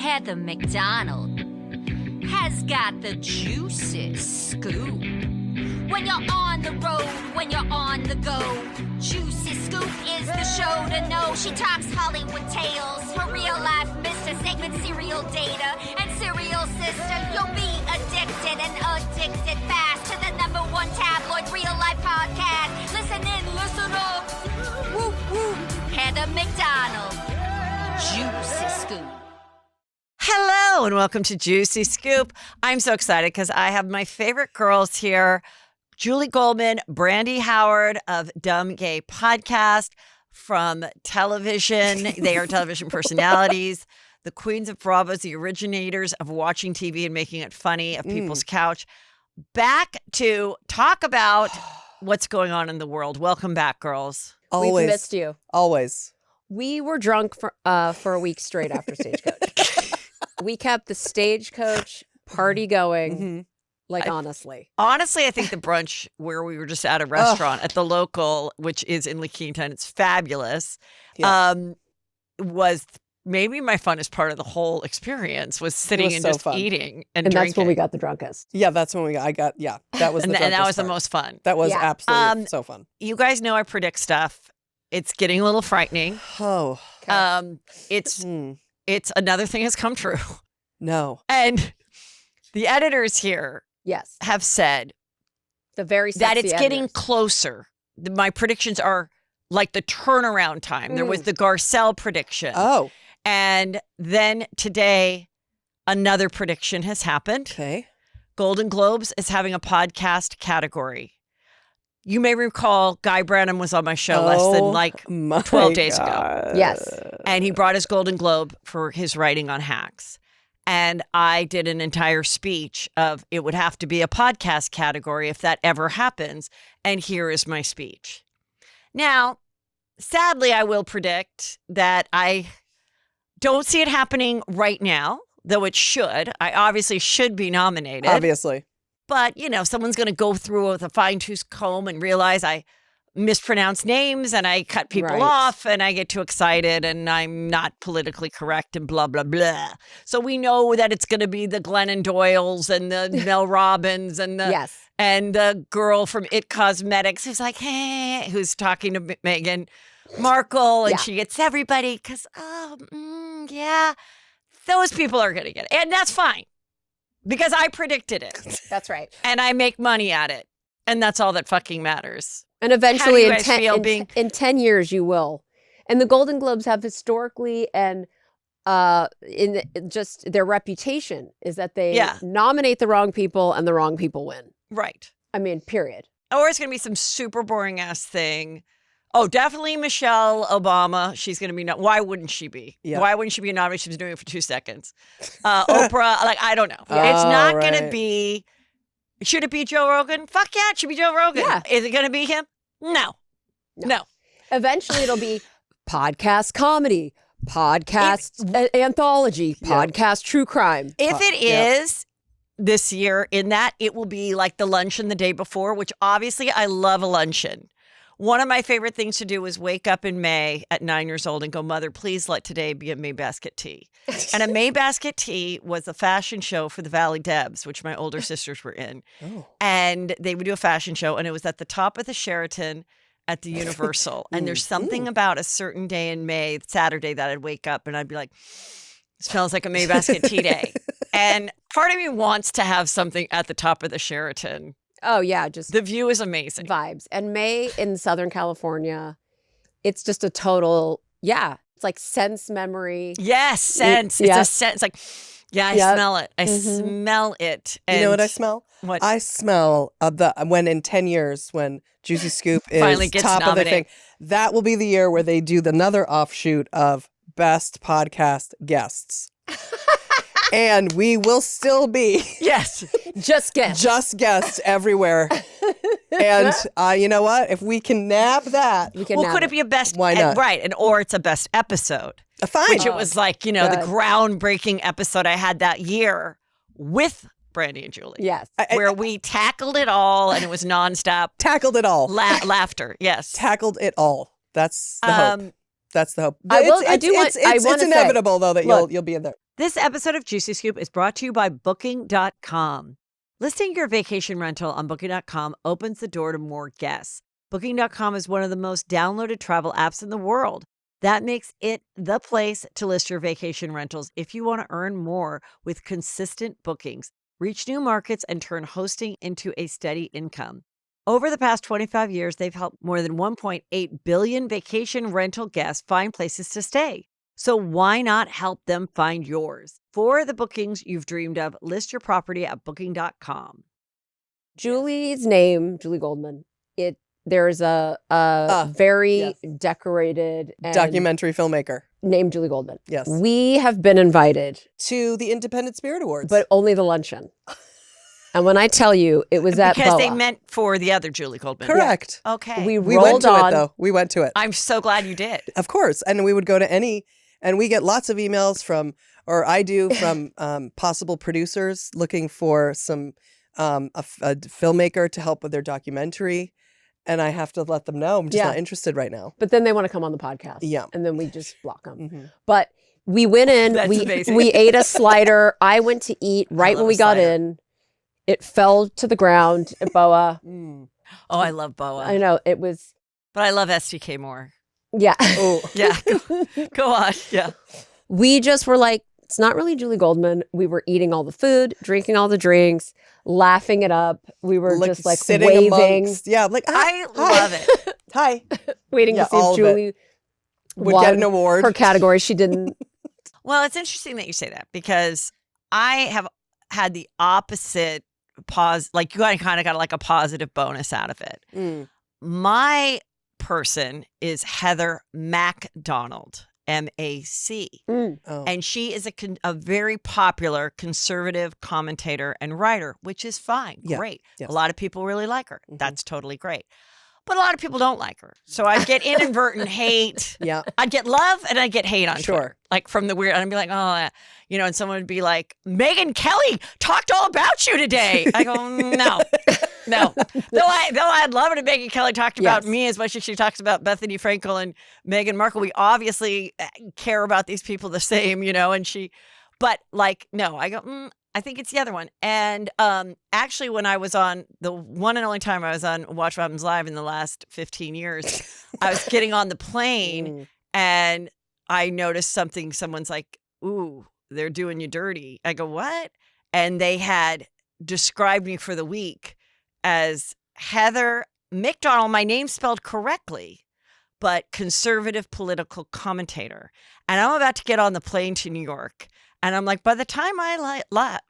Heather McDonald has got the juiciest scoop. When you're on the road, when you're on the go, Juicy Scoop is the show to know. She talks Hollywood tales, her real life Mr. Segment serial data and serial sister. You'll be addicted and addicted fast to the #1 tabloid real life podcast. Listen in, listen up. Woo woo. Heather McDonald, Juicy Scoop. Hello and welcome to Juicy Scoop. I'm so excited because I have my favorite girls here. Julie Goldman, Brandy Howard of Dumb Gay Podcast from television. They are television personalities, the queens of Bravos, the originators of watching TV and making it funny, of people's couch. Back to talk about what's going on in the world. Welcome back, girls. Always. We've missed you. Always. We were drunk for a week straight after Stagecoach. We kept the Stagecoach party going. Honestly. Honestly, I think the brunch where we were just at a restaurant at the local, which is in La Quinta, and it's fabulous, was maybe my funnest part of the whole experience was sitting and just eating and drinking. That's when we got the drunkest. Yeah, that's when that was the and that was part. the most fun. That was absolutely so fun. You guys know I predict stuff. It's getting a little frightening. Oh. It's another thing has come true. No. And the editors here have said that it's getting closer. My predictions are like the turnaround time. There was the Garcelle prediction. Oh. And then today, another prediction has happened. Okay. Golden Globes is having a podcast category. You may recall Guy Branum was on my show less than 12 days ago. Yes. And he brought his Golden Globe for his writing on hacks. And I did an entire speech of it would have to be a podcast category if that ever happens. And here is my speech. Now, sadly, I will predict that I don't see it happening right now, though it should. I obviously should be nominated. Obviously. But, someone's going to go through with a fine-tooth comb and realize I mispronounce names and I cut people off and I get too excited and I'm not politically correct and blah, blah, blah. So we know that it's going to be the Glennon Doyles and the Mel Robbins and the girl from It Cosmetics who's like, hey, who's talking to Meghan Markle and she gets everybody because, those people are going to get it. And that's fine because I predicted it. That's right. And I make money at it. And that's all that fucking matters. And eventually in 10 years you will. And the Golden Globes have historically and in just their reputation is that they nominate the wrong people and the wrong people win. Right. I mean, period. Or it's going to be some super boring ass thing. Oh, definitely Michelle Obama. She's going to be why wouldn't she be? Yeah. Why wouldn't she be nominated? She was doing it for 2 seconds. Oprah, I don't know. It's not going to be. Should it be Joe Rogan? Fuck yeah, it should be Joe Rogan. Yeah. Is it going to be him? No. Eventually it'll be podcast comedy, podcast anthology, podcast true crime. If it is this year in that, it will be like the luncheon the day before, which obviously I love a luncheon. One of my favorite things to do is wake up in May at 9 years old and go, Mother, please let today be a May basket tea. And a May basket tea was a fashion show for the Valley Debs, which my older sisters were in. Oh. And they would do a fashion show, and it was at the top of the Sheraton at the Universal. And there's something about a certain day in May, Saturday, that I'd wake up and I'd be like, smells like a May basket tea day. And part of me wants to have something at the top of the Sheraton. Oh, yeah. Just the view is amazing. Vibes. And May in Southern California, it's just a total, it's like sense memory. Yes, sense. It's a sense. Like, I smell it. I smell it. And you know what I smell? What? I smell when in 10 years, when Juicy Scoop is finally gets top nominated. Of the thing, that will be the year where they do another offshoot of Best Podcast Guests. And we will still be just guests everywhere. And you know what? If we can nab that, could it be a best? Why not? Right, or it's a best episode. Fine. Which it was like the groundbreaking episode I had that year with Brandy and Julie. Yes, where we tackled it all and it was nonstop. Tackled it all. Laughter. Yes, tackled it all. That's the hope. That's the hope. It's inevitable though that you'll be in there. This episode of Juicy Scoop is brought to you by Booking.com. Listing your vacation rental on Booking.com opens the door to more guests. Booking.com is one of the most downloaded travel apps in the world. That makes it the place to list your vacation rentals if you want to earn more with consistent bookings, reach new markets, and turn hosting into a steady income. Over the past 25 years, they've helped more than 1.8 billion vacation rental guests find places to stay. So why not help them find yours? For the bookings you've dreamed of, list your property at Booking.com. Julie's name, Julie Goldman. There's a very decorated and documentary filmmaker named Julie Goldman. Yes. We have been invited to the Independent Spirit Awards. but only the luncheon. And when I tell you, it was at Because Boa. they meant for the other Julie Goldman. Correct. Yeah. Okay. We rolled went to on. it, though. We went to it. I'm so glad you did. Of course. And we would go to and we get lots of emails from possible producers looking for some a filmmaker to help with their documentary. And I have to let them know I'm just not interested right now. But then they want to come on the podcast. Yeah. And then we just block them. Mm-hmm. But we went in. That's we amazing. we ate a slider. I went to eat right love when a we got slider. in. It fell to the ground at Boa. Oh, I love Boa. I know. It was, But I love STK more. yeah. Oh, Yeah. Go on. Yeah. We just were like, it's not really Julie Goldman. We were eating all the food, drinking all the drinks, laughing it up. We were just like sitting waving, amongst. Yeah, like I love it. Hi. waiting Yeah, to see all if of it. Julie Would won get an award. her category. She didn't. Well, it's interesting that you say that because I have had the opposite like you kind of got like a positive bonus out of it. Mm. My person is Heather Macdonald, MAC. Mm. Oh. And she is a very popular conservative commentator and writer, which is fine. Yeah. Great. Yes. A lot of people really like her. Mhm. That's totally great. But a lot of people don't like her. So I get inadvertent hate. Yeah. I'd get love and I'd get hate on Sure. Twitter. Like from the weird, and I'd be like, oh, and someone would be like, Megyn Kelly talked all about you today. I go, no. Though I'd love it if Megyn Kelly talked about me as much as she talks about Bethany Frankel and Meghan Markle. We obviously care about these people the same, but like, no, I go, I think it's the other one. And actually, when I was on the one and only time I was on Watch What Happens Live in the last 15 years, I was getting on the plane and I noticed something. Someone's like, ooh, they're doing you dirty. I go, what? And they had described me for the week as Heather McDonald, my name spelled correctly, but conservative political commentator. And I'm about to get on the plane to New York. And I'm like, by the time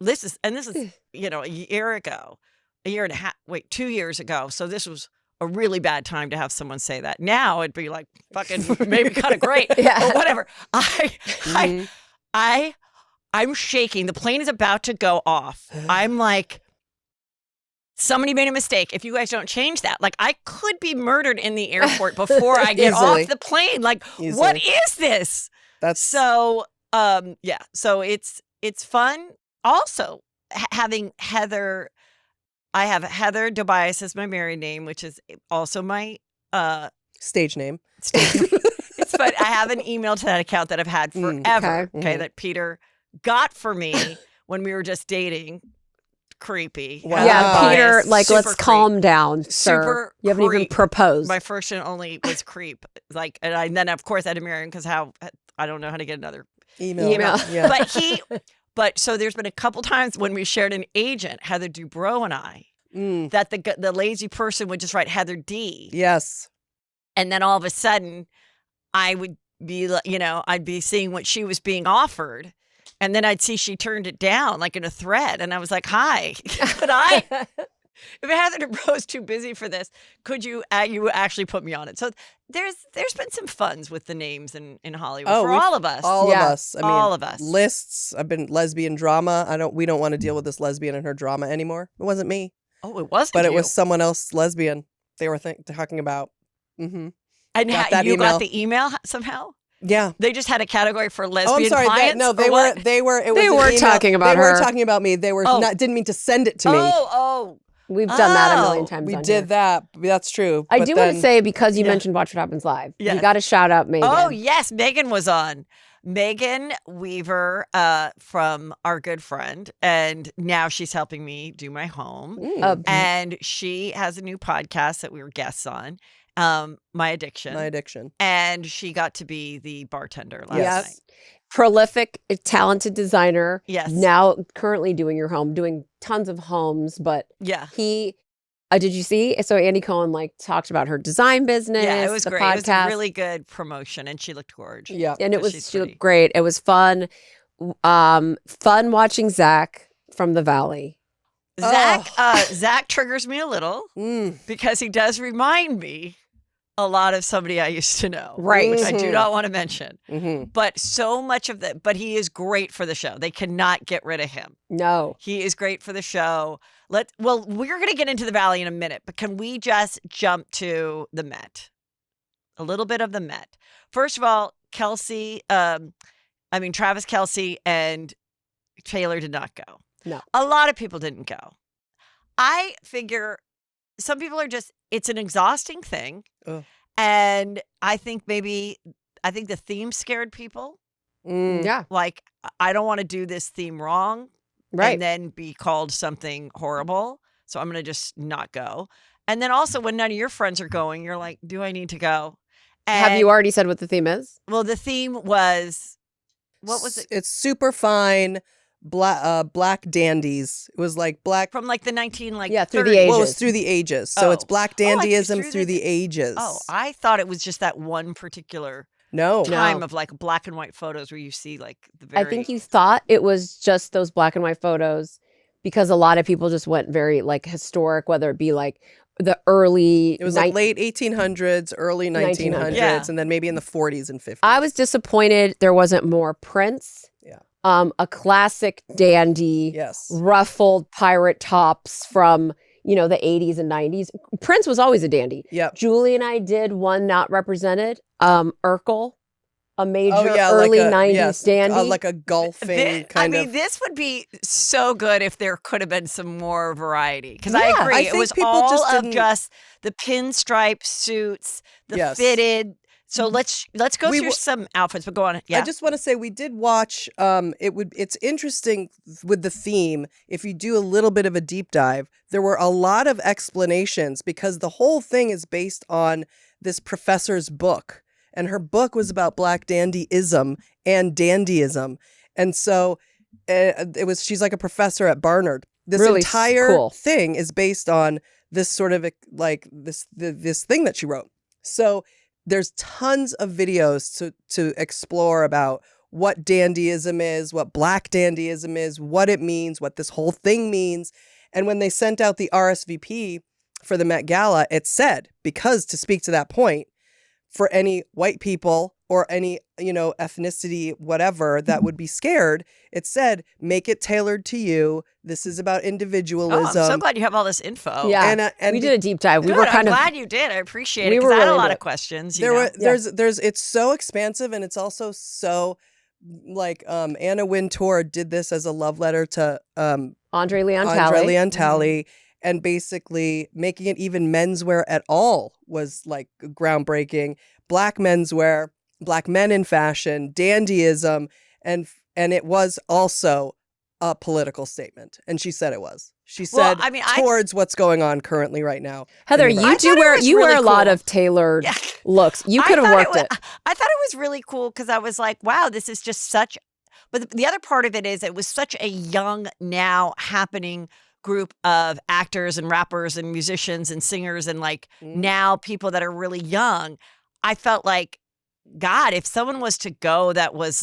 this is a year ago, 2 years ago. So this was a really bad time to have someone say that. Now it'd be like fucking maybe kind of great, or whatever. I'm shaking. The plane is about to go off. I'm like, somebody made a mistake. If you guys don't change that, like I could be murdered in the airport before I get off the plane. Like, what is this? That's so. So it's fun. Also, having Heather, I have Heather Tobias as my married name, which is also my stage name. It's fun. I have an email to that account that I've had forever. Okay, that Peter got for me when we were just dating. Creepy. Wow. Yeah, Peter, like, Super let's calm down, sir. Super You haven't even creep. proposed. My first and only was creep. Like, and then of course I had to marry him because I don't know how to get another Email. Yeah. But so there's been a couple times when we shared an agent, Heather Dubrow and I, that the lazy person would just write Heather D. Yes. And then all of a sudden I would be, I'd be seeing what she was being offered. And then I'd see she turned it down like in a thread. And I was like, hi, could I, if Heather Dubrow's too busy for this, could you actually put me on it? So there's been some funs with the names in Hollywood for all of us. All of us. I mean, all of us. Lists. I've been lesbian drama. We don't want to deal with this lesbian and her drama anymore. It wasn't me. Oh, it wasn't But you. it was someone else lesbian they were talking about. Mm-hmm. And got you email. got the email somehow? Yeah. They just had a category for lesbian Oh, I'm sorry. clients? They were talking about They were her. talking about me. They were didn't mean to send it to me. We've done that a million times. We on did here. that. That's true. I But do want to then- say, because you mentioned Watch What Happens Live, Yeah. you got to shout out Megyn. Oh, yes. Megyn was on. Megan Weaver from Our Good Friend, and now she's helping me do my home. And she has a new podcast that we were guests on, My Addiction. And she got to be the bartender last night. Prolific, talented designer. Yes. Now currently doing your home, doing tons of homes, but he... did you see? So Andy Cohen talked about her design business. Yeah, it was the great. Podcast. It was a really good promotion, and she looked gorgeous. Yeah, and she looked great. It was fun. Fun watching Zach from the Valley. Zach triggers me a little because he does remind me a lot of somebody I used to know, right? Which I do not want to mention. But so much of that. But he is great for the show. They cannot get rid of him. No, he is great for the show. Well, we're going to get into the Valley in a minute, but can we just jump to the Met? A little bit of the Met. First of all, Travis Kelce and Taylor did not go. No. A lot of people didn't go. I figure some people are it's an exhausting thing. And I think the theme scared people. Yeah. Like, I don't want to do this theme wrong. Right. And then be called something horrible. So I'm going to just not go. And then also when none of your friends are going, you're like, do I need to go? And, have you already said what the theme is? Well, the theme was, what was it? It's super fine black dandies. It was black. From the 19 through 30s. the ages. Well, it's through the ages. So it's black dandyism through the ages. Oh, I thought it was just that one particular time of black and white photos where you see the very... I think you thought it was just those black and white photos because a lot of people just went very historic, whether it be the early... It was late 1800s, early 1900s, and then maybe in the 40s and 50s. I was disappointed there wasn't more Prince. Yeah. A classic dandy, ruffled pirate tops from... the 80s and 90s. Prince was always a dandy. Yep. Julie and I did one not represented. Urkel, a major early 90s dandy. Like a golfing kind of. This would be so good if there could have been some more variety. Because I agree. It was just the pinstripe suits, the fitted. So let's go through some outfits, but go on. Yeah. I just want to say we did watch. It's interesting with the theme. If you do a little bit of a deep dive, there were a lot of explanations because the whole thing is based on this professor's book, and her book was about Black dandyism and dandyism, and so she's like a professor at Barnard. This really entire thing is based on this sort of this thing that she wrote. So. There's tons of videos to explore about what dandyism is, what Black dandyism is, what it means, what this whole thing means. And when they sent out the RSVP for the Met Gala, it said, because to speak to that point, for any white people or any, ethnicity, whatever, that would be scared, it said, make it tailored to you. This is about individualism. Oh, I'm so glad you have all this info. Yeah, and we did a deep dive. I'm glad you did. I appreciate it because I had a lot of questions. It's so expansive, and it's also so Anna Wintour did this as a love letter to Andre Leon Talley. And basically making it even menswear at all was groundbreaking. Black menswear, Black men in fashion, dandyism, and it was also a political statement. And she said it was. She said towards what's going on currently right now. Heather, you wear a lot of tailored looks. You could have worked it. I thought it was really cool because I was like, wow, this is just such. But the other part of it is it was such a young, now happening group of actors and rappers and musicians and singers and now people that are really young. I felt like, God, if someone was to go that was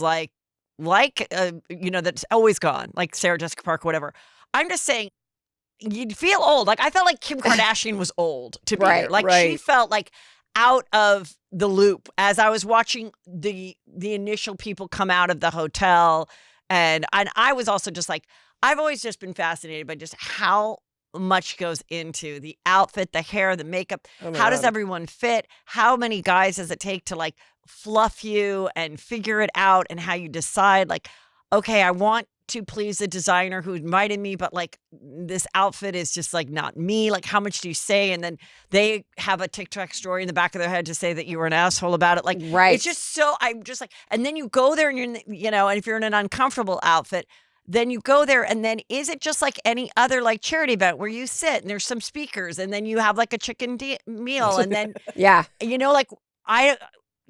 that's always gone, like Sarah Jessica Parker, whatever. I'm just saying, you'd feel old. I felt like Kim Kardashian was old to be there. She felt out of the loop as I was watching the initial people come out of the hotel, and I was also just I've always just been fascinated by just how much goes into the outfit, the hair, the makeup. How does everyone fit? How many guys does it take to fluff you and figure it out, and how you decide okay, I want to please the designer who invited me, but like this outfit is just like not me. Like, how much do you say? And then they have a TikTok story in the back of their head to say that you were an asshole about it. Like, it's just so, I'm just like, and then you go there and you're, and if you're in an uncomfortable outfit, then you go there, and then is it just like any other like charity event where you sit and there's some speakers and then you have like a chicken meal and then, like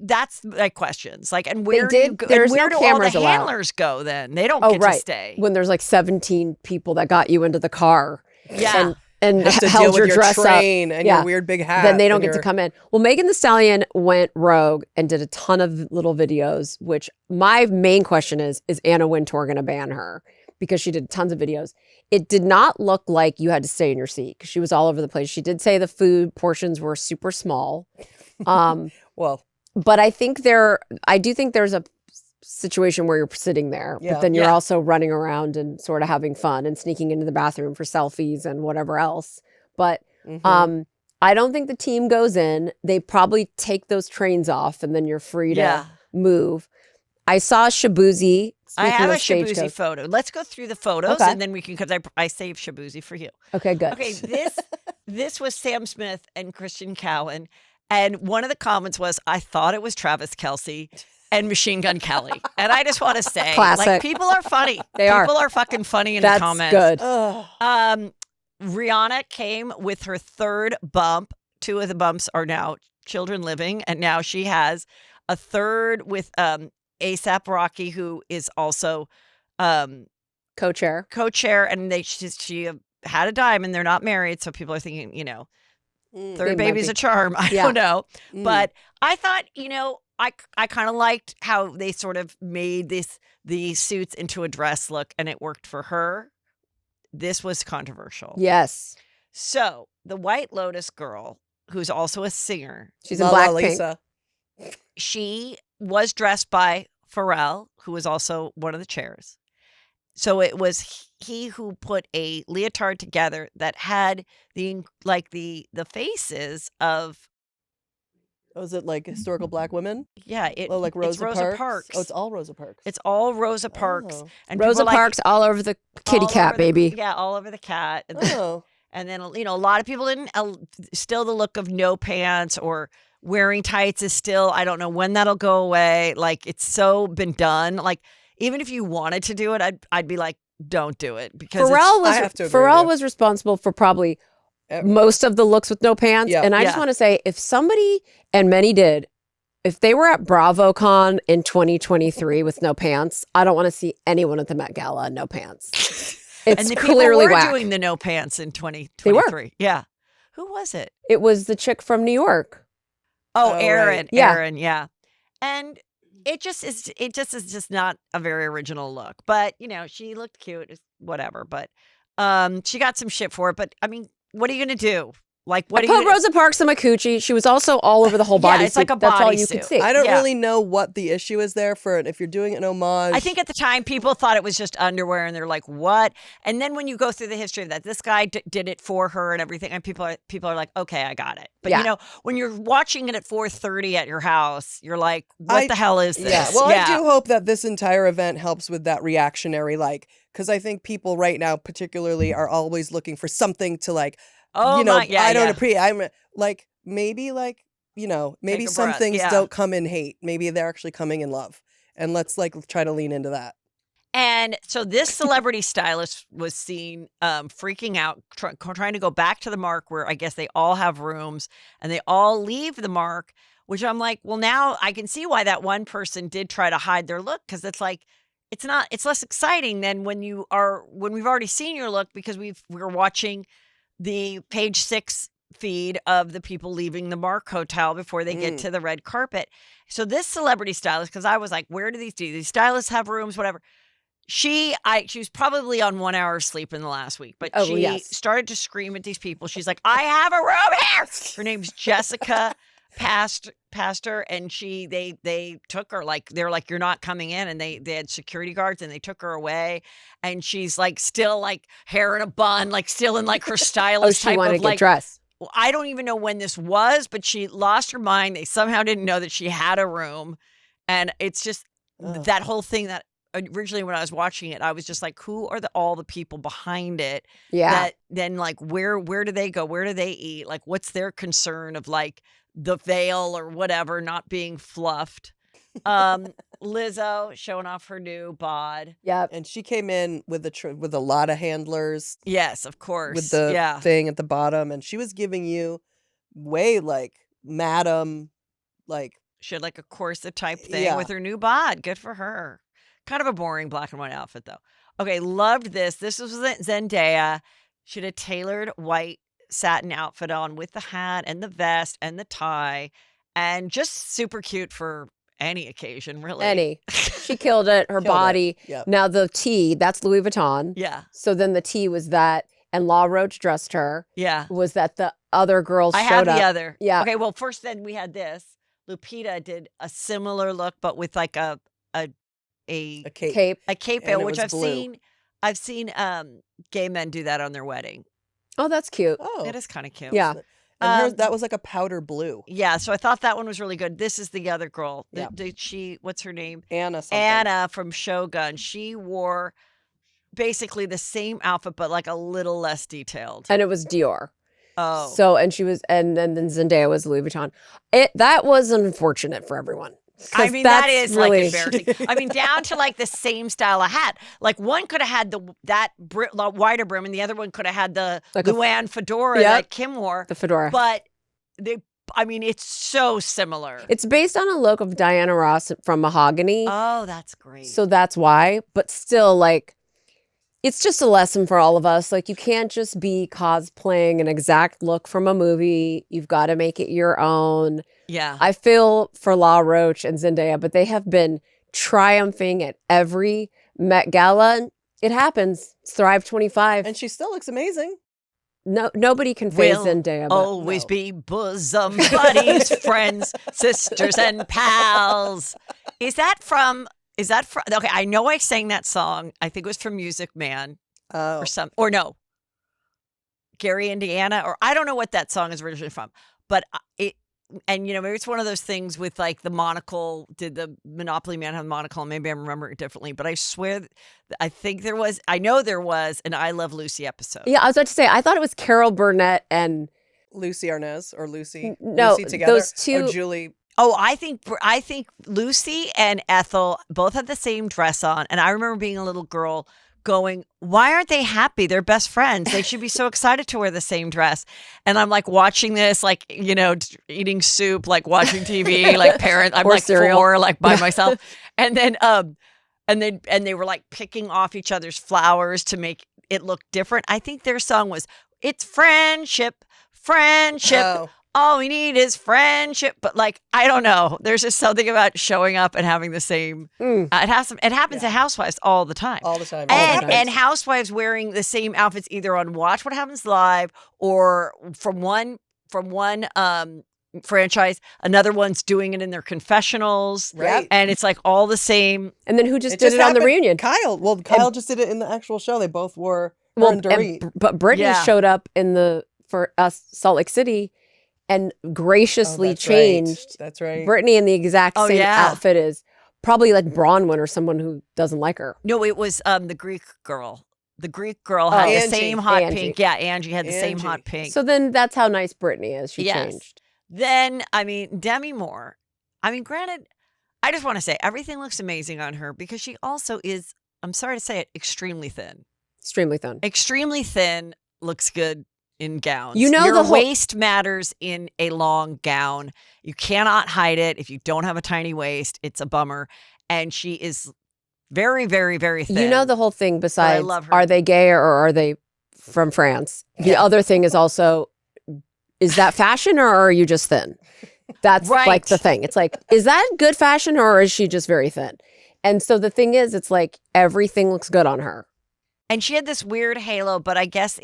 that's like questions. Like, and where do you go, and where do all the handlers go then? They don't get to stay. When there's like 17 people that got you into the car. Yeah. And have to held deal with your dress train up. and your weird big hat. Then they don't get to come in. Well, Megan Thee Stallion went rogue and did a ton of little videos, which my main question is Anna Wintour going to ban her? Because she did tons of videos. It did not look like you had to stay in your seat because she was all over the place. She did say the food portions were super small. But I do think there's a situation where you're sitting there, but then you're also running around and sort of having fun and sneaking into the bathroom for selfies and whatever else. But I don't think the team goes in. They probably take those trains off and then you're free to move. I saw Shabuzi. I have a Shabuzi photo. Let's go through the photos and then we can, because I saved Shabuzi for you. Okay, good. Okay, this was Sam Smith and Christian Cowan. And one of the comments was, I thought it was Travis Kelce and Machine Gun Kelly. And I just want to say, like, people are funny. People are fucking funny in the comments. That's good. Rihanna came with her third bump. 2 of the bumps are now children living. And now she has a third with A$AP Rocky, who is also co-chair. And she had a diamond. They're not married. So people are thinking, third baby's a charm. I don't know. But I thought, I kind of liked how they sort of made these suits into a dress look, and it worked for her. This was controversial. Yes. So the White Lotus girl, who's also a singer. She's in Blackpink. She was dressed by Pharrell, who was also one of the chairs. So it was he who put a leotard together that had the faces of. Oh, is it like historical Black women? Yeah. Like Rosa Parks. Oh, it's all Rosa Parks. It's all Rosa Parks. Oh. And Rosa Parks all over the kitty cat, baby. Yeah, all over the cat. Oh. And then, a lot of people didn't, still the look of no pants or wearing tights is still, I don't know when that'll go away. Like, it's so been done. Like, even if you wanted to do it, I'd be like, don't do it. Because Pharrell was responsible for probably most of the looks with no pants. Yeah. And I just want to say, if somebody, and many did, if they were at BravoCon in 2023 with no pants, I don't want to see anyone at the Met Gala in no pants. It's and the clearly people were whack. doing the no pants in 2023. They were. Yeah. Who was it? It was the chick from New York. Oh, Erin. Right. Yeah. Erin, yeah. And it just is just not a very original look. But, she looked cute, whatever. But she got some shit for it. But I mean, what are you going to do? Like, what I put Rosa Parks in my coochie. She was also all over the whole body. It's like a That's all bodysuit. you could see. I don't really know what the issue is there for it. If you're doing an homage. I think at the time people thought it was just underwear and they're like, what? And then when you go through the history of that, this guy did it for her and everything. And people are like, okay, I got it. But when you're watching it at 4:30 at your house, you're like, what the hell is this? Yeah. Well, I do hope that this entire event helps with that reactionary, because I think people right now particularly are always looking for something to I don't appreciate. I'm like, maybe maybe some things don't come in hate. Maybe they're actually coming in love. And let's try to lean into that. And so this celebrity stylist was seen freaking out, trying to go back to the Mark, where I guess they all have rooms and they all leave the Mark, which I'm like, well, now I can see why that one person did try to hide their look, because it's like, it's less exciting than when we've already seen your look, because we're watching the Page 6 feed of the people leaving the Mark Hotel before they get to the red carpet. So this celebrity stylist, because I was like, where do these stylists have rooms, whatever. She was probably on 1 hour sleep in the last week, but she started to scream at these people. She's like, I have a room here. Her name's Jessica Pastor, and they took her, they're like, you're not coming in, and they had security guards and they took her away, and she's still hair in a bun, still in her stylist she type wanted of to get dressed. I don't even know when this was, but she lost her mind. They somehow didn't know that she had a room, and it's just that whole thing that originally when I was watching it, I was just like, who are all the people behind it? Yeah. That then like where do they go? Where do they eat? Like what's their concern of like the veil or whatever not being fluffed? Lizzo showing off her new bod. Yep. And she came in with a lot of handlers. Yes, of course. With the thing at the bottom, and she was giving you way like madam, like she had like a corset type thing with her new bod. Good for her. Kind of a boring black and white outfit though. Okay, loved this. This was Zendaya. She had a tailored white satin outfit on with the hat and the vest and the tie, and just super cute for any occasion, really. Any. She killed it. Her body. Yep. Now the tee, that's Louis Vuitton. Yeah. So then the tee was that, and La Roche dressed her. Yeah. Was that the other girls I showed have up. the other. Yeah. Okay, well, first then we had this. Lupita did a similar look, but with like a cape. A cape And veil, it which was blue. I've seen gay men do that on their wedding. Oh, that's cute. Oh. It is kind of cute. Yeah. And hers, that was like a powder blue. Yeah, so I thought that one was really good. This is the other girl. Yeah. What's her name? Anna something. Anna from Shogun. She wore basically the same outfit, but like a little less detailed. And it was Dior. Oh. So, and she was, and then Zendaya was Louis Vuitton. That was unfortunate for everyone. I mean, that is really... like embarrassing. I mean, down to like the same style of hat. Like one could have had that wider brim, and the other one could have had the like Luann fedora that Kim wore. The fedora. But it's so similar. It's based on a look of Diana Ross from Mahogany. Oh, that's great. So that's why. But still, like, it's just a lesson for all of us. Like, you can't just be cosplaying an exact look from a movie. You've got to make it your own. Yeah. I feel for La Roche and Zendaya, but they have been triumphing at every Met Gala. It happens. It's Thrive 25. And she still looks amazing. No, nobody can face Zendaya. But always be bosom buddies, friends, sisters, and pals. Is that from? Okay, I know I sang that song. I think it was from Music Man or no, Gary, Indiana, or I don't know what that song is originally from. But maybe it's one of those things with like the monocle. Did the Monopoly Man have a monocle? Maybe I remember it differently. But I swear, I know there was an I Love Lucy episode. Yeah, I was about to say, I thought it was Carol Burnett and Lucy Arnaz or Lucy. No, Lucy together, those two. Or Julie. Oh, I think Lucy and Ethel both had the same dress on. And I remember being a little girl going, why aren't they happy? They're best friends. They should be so excited to wear the same dress. And I'm like watching this, like, eating soup, like watching TV, like parent. I'm or like cereal. 4, like by myself. And then, and they were like picking off each other's flowers to make it look different. I think their song was, it's friendship. Oh. All we need is friendship. But like, I don't know. There's just something about showing up and having the same. It happens to housewives all the time. All the time. And housewives wearing the same outfits either on Watch What Happens Live or from one franchise, another one's doing it in their confessionals. Right. And it's like all the same. And then who just did it on the reunion? Kyle. Well, Kyle just did it in the actual show. They both wore Dorit. But Brittany showed up for us Salt Lake City and graciously changed. Right. That's right. Brittany in the exact same outfit as probably like Bronwyn or someone who doesn't like her. No, it was the Greek girl. The Greek girl had the same hot pink. Yeah, Angie had the same hot pink. So then that's how nice Brittany is. She changed. Then, Demi Moore. Granted, I just want to say everything looks amazing on her because she also is, I'm sorry to say it, extremely thin. Extremely thin. Extremely thin looks good in gowns. Your waist matters in a long gown. You cannot hide it. If you don't have a tiny waist, it's a bummer. And she is very, very, very thin. You know the whole thing besides, I love her. Are they gay or are they from France? The other thing is also, is that fashion or are you just thin? That's like the thing. It's like, is that good fashion or is she just very thin? And so the thing is, it's like everything looks good on her. And she had this weird halo, but I guess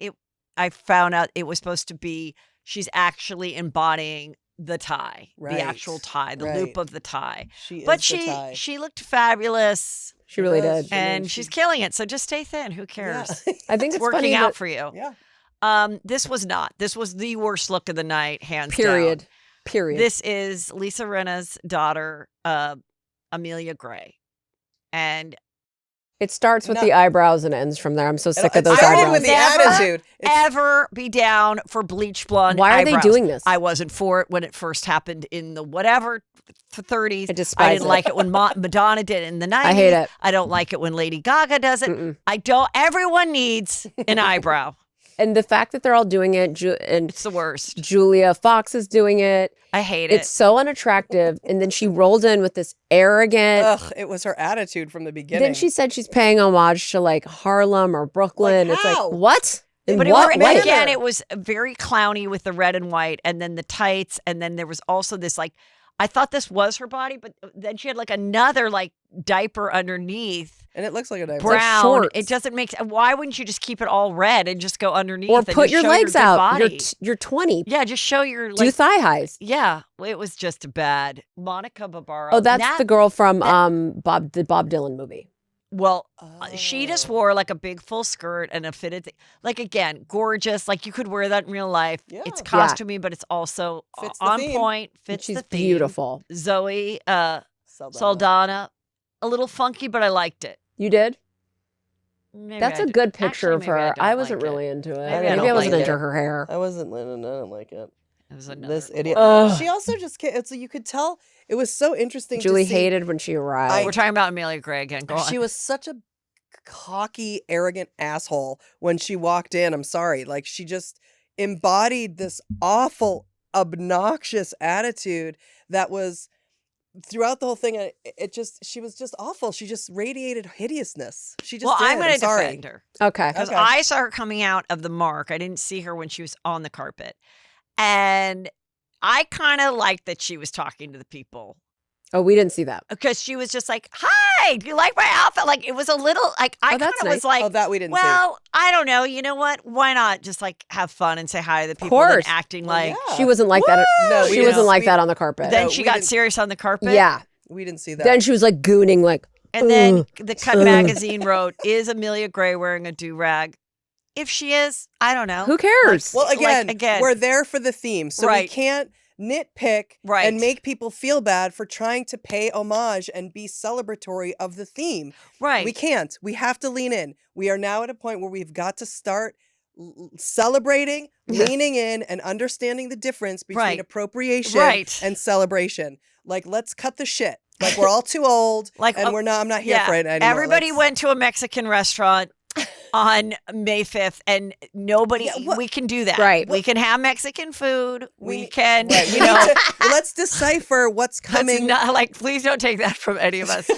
I found out it was supposed to be she's actually embodying the tie, the actual tie, the loop of the tie. She looked fabulous. She really did. And she's killing it. So just stay thin. Who cares? Yeah. I think it's working funny out for you. Yeah. This was not. This was the worst look of the night, hands Period. down. Period. This is Lisa Rinna's daughter, Amelia Gray. And It starts with the eyebrows and ends from there. I'm so sick of those started eyebrows. with the attitude. Ever be down for bleach blonde Why are eyebrows. they doing this? I wasn't for it when it first happened in the whatever 30s. I despise didn't it. like it when Madonna did it in the 90s. I hate it. I don't like it when Lady Gaga does it. I don't. Everyone needs an eyebrow. And the fact that they're all doing it, and It's the worst. Julia Fox is doing it. I hate it. It's so unattractive. And then she rolled in with this arrogant. Ugh, it was her attitude from the beginning. Then she said she's paying homage to like Harlem or Brooklyn. Like, it's like, how? what? In But what way? again, it was very clowny with the red and white, and then the tights, and then there was also this like, I thought this was her body, but then she had like another like diaper underneath, and it looks like a diaper. brown. shorts. It doesn't make. Why wouldn't you just keep it all red and just go underneath, Or and put just your show legs good out. Body? You're 20. Yeah, just show your Do like, thigh highs. Yeah, it was just bad. Monica Barbaro. Oh, that's the girl from the Bob Dylan movie. Well, she just wore like a big full skirt and a fitted, like again, gorgeous. Like you could wear that in real life. Yeah. It's costumey, but it's also Fits the on theme. point. And Fits she's the theme. beautiful. Zoe Saldana. Saldana, a little funky, but I liked it. You did? Maybe That's I a do. good picture Actually, of maybe her. don't I wasn't like really it. into it. Maybe I Maybe I don't wasn't like into it. her hair. I wasn't. I didn't like it. It was another This idiot. Ugh. She also just. It's you could tell it was so interesting. Julie to see. hated when she arrived. We're talking about Amelia Gray again. Go on. She was such a cocky, arrogant asshole when she walked in. I'm sorry. Like she just embodied this awful, obnoxious attitude that was throughout the whole thing. She was just awful. She just radiated hideousness. She just well, did. I'm going to sorry. defend her Okay. because Okay. I saw her coming out of the mark. I didn't see her when she was on the carpet, and I kind of liked that she was talking to the people. Oh, we didn't see that. Because she was just like, "Hi, do you like my outfit?" Like it was a little like I kind that's of nice. was like, Oh, that we didn't see. "Well, I don't know. You know what? Why not just like have fun and say hi to the people?" course. Than acting Well, like. yeah. She wasn't like that. No, she we wasn't didn't. like We- that on the carpet. Then No, she we got didn't- serious on the carpet. Yeah. We didn't see that. Then she was like gooning, like, And then Ugh. the Cut magazine wrote, "Is Amelia Gray wearing a do rag? If she is, I don't know. who cares? well, like, again, we're there for the theme, so we Right. can't nitpick Right. and make people feel bad for trying to pay homage and be celebratory of the theme. Right. We can't. We have to lean in. We are now at a point where we've got to start celebrating, leaning in, and understanding the difference between Right. appropriation Right. and celebration. Like, let's cut the shit. Like, we're all too old, Like, and I'm not here yeah. for it anymore. Everybody Let's- went to a Mexican restaurant on May 5th, and nobody. Yeah, what- we can do that. Right. We can have Mexican food. We We- can. Right, we You know. need to, let's decipher what's That's coming. not, like, please don't take that from any of us.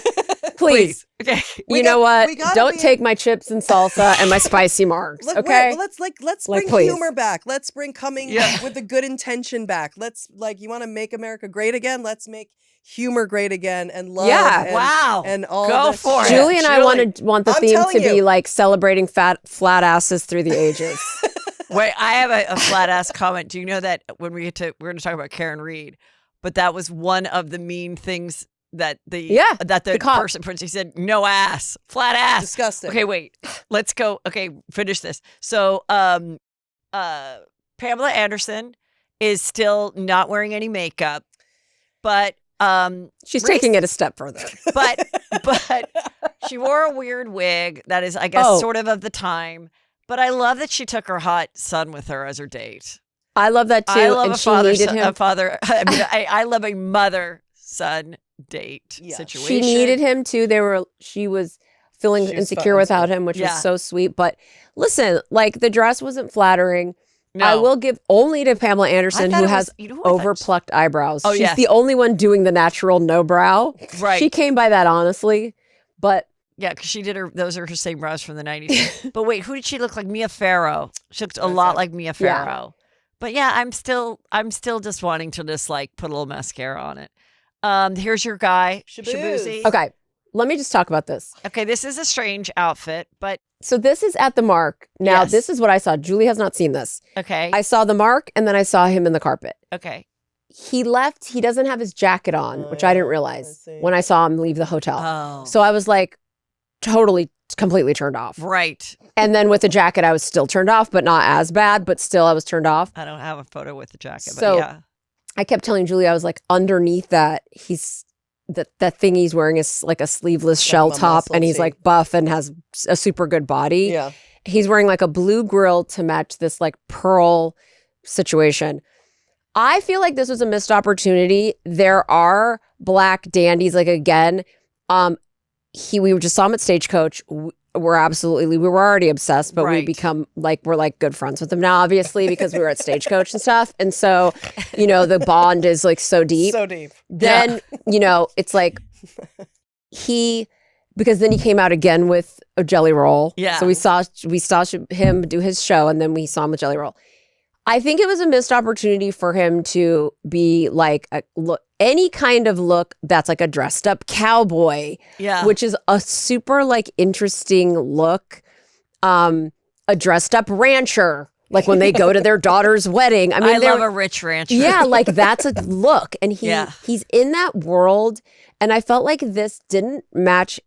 Please. Okay. We You know got- what? we gotta Don't be- take my chips and salsa and my spicy marks. Look, Okay. let's Like, bring please. humor back. Let's bring coming Yeah. with a good intention back. Let's you want to make America great again. Let's make humor great again and love. Yeah. and, Wow. and all Go this for it. shit. Julie and I want the I'm theme telling to be you. like celebrating flat asses through the ages. Wait, I have a flat ass comment. Do you know that when we're going to talk about Karen Reed, but that was one of the mean things that the cop. person put. She said, "No ass, flat ass." Disgusting. Okay, wait. Let's go. Okay, finish this. So, Pamela Anderson is still not wearing any makeup, but She's taking it a step further. but she wore a weird wig that is, I guess, Oh. sort of the time. But I love that she took her hot son with her as her date. I love that too. I love and a she father, needed son, him. a father. I mean, I love a mother-son date Yeah. situation. She needed him too. She was feeling She was insecure without him, which Yeah. was so sweet. But listen, like the dress wasn't flattering. No. I will give only to Pamela Anderson, thought who it has was- you know who I thought- overplucked eyebrows. Oh, She's yes. the only one doing the natural no brow. Right. She came by that honestly, but Yeah, because she did those are her same brows from the 90s. But wait, who did she look like? Mia Farrow. She looked a lot like Mia Yeah. Farrow. But yeah, I'm still just wanting to just like put a little mascara on it. Here's your guy, Shaboos. Shabuzi. okay. Let me just talk about this. Okay, this is a strange outfit, but So this is at the mark. Now, Yes. this is what I saw. Julie has not seen this. okay. I saw the mark and then I saw him in the carpet. Okay. He left. He doesn't have his jacket on, which I didn't realize I see. when I saw him leave the hotel. Oh. So I was like completely turned off. Right. And then with the jacket, I was still turned off, but not as bad, but still I was turned off. I don't have a photo with the jacket, So- but yeah. I kept telling Julie, I was like, underneath that, he's that thing he's wearing is like a sleeveless shell top, and he's like buff and has a super good body. Yeah. He's wearing like a blue grill to match this like pearl situation. I feel like this was a missed opportunity. There are black dandies, like again, we just saw him at Stagecoach. We were already obsessed, but we become like, we're like good friends with him now, obviously, because we were at Stagecoach and stuff. And so, you know, the bond is like so deep. So deep. Then, you know, it's like because then he came out again with a Jelly Roll. Yeah. So we saw him do his show, and then we saw him with Jelly Roll. I think it was a missed opportunity for him to be like any kind of look that's like a dressed up cowboy, which is a super like interesting look. A dressed up rancher, like when they go to their daughter's wedding. I mean, I love a rich rancher. Yeah, like that's a look, and he's in that world, and I felt like this didn't match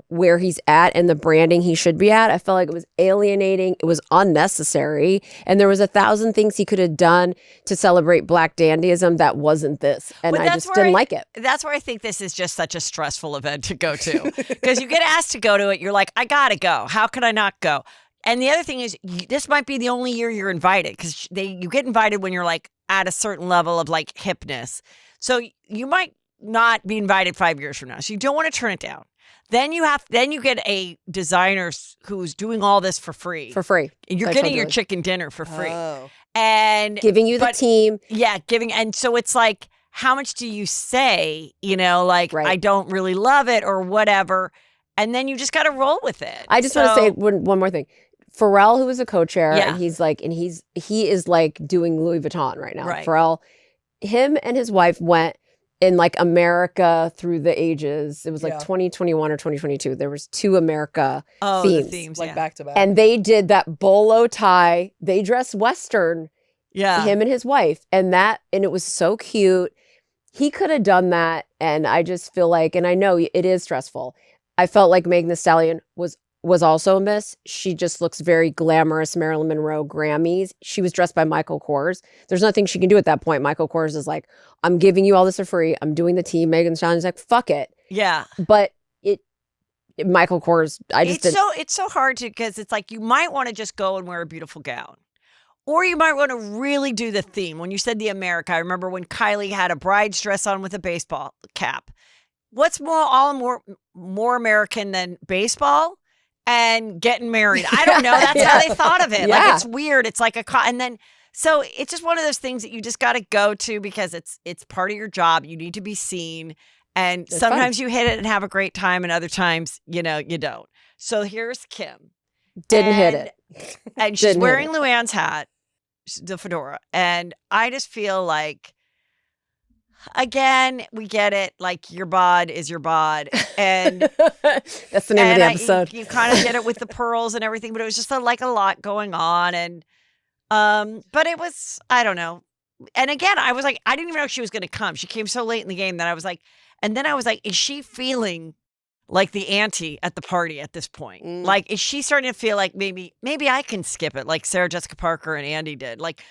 where he's at and the branding he should be at. I felt like it was alienating. It was unnecessary. And there was 1,000 things he could have done to celebrate Black dandyism that wasn't this. And I just didn't like it. That's where I think this is just such a stressful event to go to. Because you get asked to go to it, you're like, I gotta go. How could I not go? And the other thing is, this might be the only year you're invited, because you get invited when you're like at a certain level of like hipness. So you might not be invited 5 years from now. So you don't want to turn it down. Then you get a designer who's doing all this for free. For free. You're getting your chicken dinner for free. Oh. And giving you the team. Yeah, and so it's like, how much do you say, you know, like, I don't really love it or whatever. And then you just got to roll with it. I just want to say one more thing. Pharrell, who was a co-chair, and he is like doing Louis Vuitton right now. Right. Pharrell, him and his wife went in like America through the ages. It was like 2021 or 2022. There was 2 America themes. Like back to back. And they did that bolo tie. They dressed Western. Yeah. Him and his wife. And it was so cute. He could have done that. And I just feel like, and I know it is stressful. I felt like Megan Thee Stallion was also a miss. She just looks very glamorous, Marilyn Monroe Grammys. She was dressed by Michael Kors. There's nothing she can do at that point. Michael Kors is like, I'm giving you all this for free. I'm doing the team. Megan Thee Stallion's like, fuck it. Yeah. But Michael Kors, it's so hard to, because it's like, you might want to just go and wear a beautiful gown. Or you might want to really do the theme. When you said the America, I remember when Kylie had a bride's dress on with a baseball cap. What's more American than baseball and getting married? I don't know. That's how they thought of it. Like, it's weird. It's like and then, so it's just one of those things that you just got to go to, because it's part of your job. You need to be seen. And it's sometimes fun. You hit it and have a great time, and other times, you know, you don't. So here's Kim. Didn't hit it. And she's wearing Luann's hat, the fedora. And I just feel like, again, we get it. Like, your bod is your bod. And that's the name of the episode. You kind of get it with the pearls and everything, but it was just like a lot going on. And, but it was, I don't know. And again, I was like, I didn't even know she was going to come. She came so late in the game that I was like, and then I was like, is she feeling like the auntie at the party at this point? Like, is she starting to feel like maybe I can skip it, like Sarah Jessica Parker and Andy did? Like,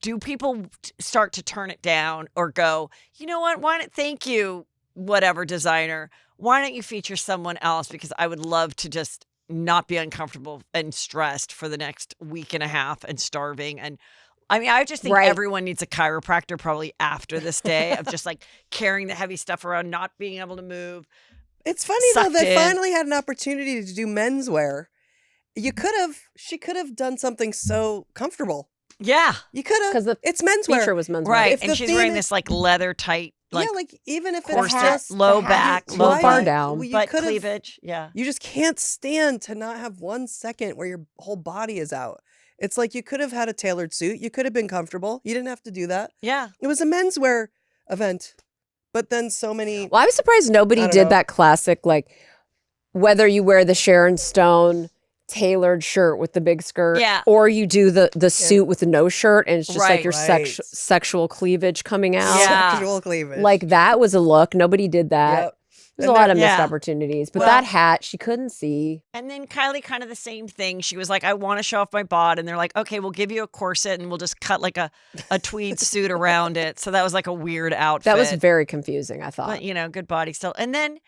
do people start to turn it down or go, you know what? Why don't, thank you, whatever designer. Why don't you feature someone else? Because I would love to just not be uncomfortable and stressed for the next week and a half and starving. And I mean, I just think everyone needs a chiropractor probably after this day of just like carrying the heavy stuff around, not being able to move. It's funny though, they finally had an opportunity to do menswear. She could have done something so comfortable. Yeah. You could have, because it's menswear. Feature was menswear. Right. And she's wearing this like leather tight, like, even if corset, it's just low back, low far down, but cleavage. Yeah. You just can't stand to not have 1 second where your whole body is out. It's like, you could have had a tailored suit. You could have been comfortable. You didn't have to do that. Yeah. It was a menswear event. But then so many. Well, I was surprised nobody did that classic, like, whether you wear the Sharon Stone tailored shirt with the big skirt, or you do the suit with the no shirt, and it's just like your sexual cleavage coming out. Yeah. Sexual cleavage. Like, that was a look. Nobody did that. There's a lot of missed Yeah. opportunities. But that hat, she couldn't see. And then Kylie, kind of the same thing. She was like, I want to show off my bod. And they're like, okay, we'll give you a corset and we'll just cut like a tweed suit around it. So that was like a weird outfit. That was very confusing, I thought. But, you know, good body still. And then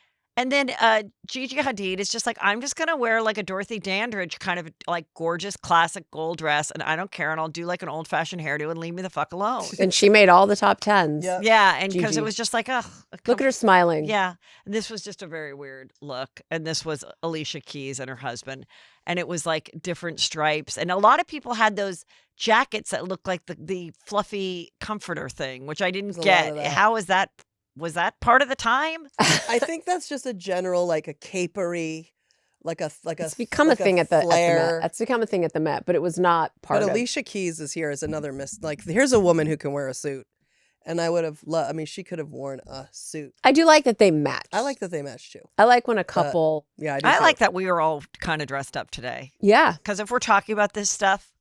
Gigi Hadid is just like, I'm just going to wear like a Dorothy Dandridge kind of like gorgeous classic gold dress. And I don't care. And I'll do like an old fashioned hairdo and leave me the fuck alone. And she made all the top 10s. Yeah. Yeah. And because Gigi. it was just like, oh, Look at her smiling. yeah. And this was just a very weird look. And this was Alicia Keys and her husband. And it was like different stripes. And a lot of people had those jackets that looked like the fluffy comforter thing, which I didn't There's a lot of get. that. How is that? Was that part of the time? I think that's just a general like a capery, It's become like a thing at the flare. Met. It's become a thing at the Met, but it was not part But of Alicia Keys is here as another like here's a woman who can wear a suit, and I would have loved. I mean, she could have worn a suit. I do like that they match. I like that they match too. I like when a couple. Yeah, I do. I too. like that we were all kind of dressed up today. Yeah. Because if we're talking about this stuff,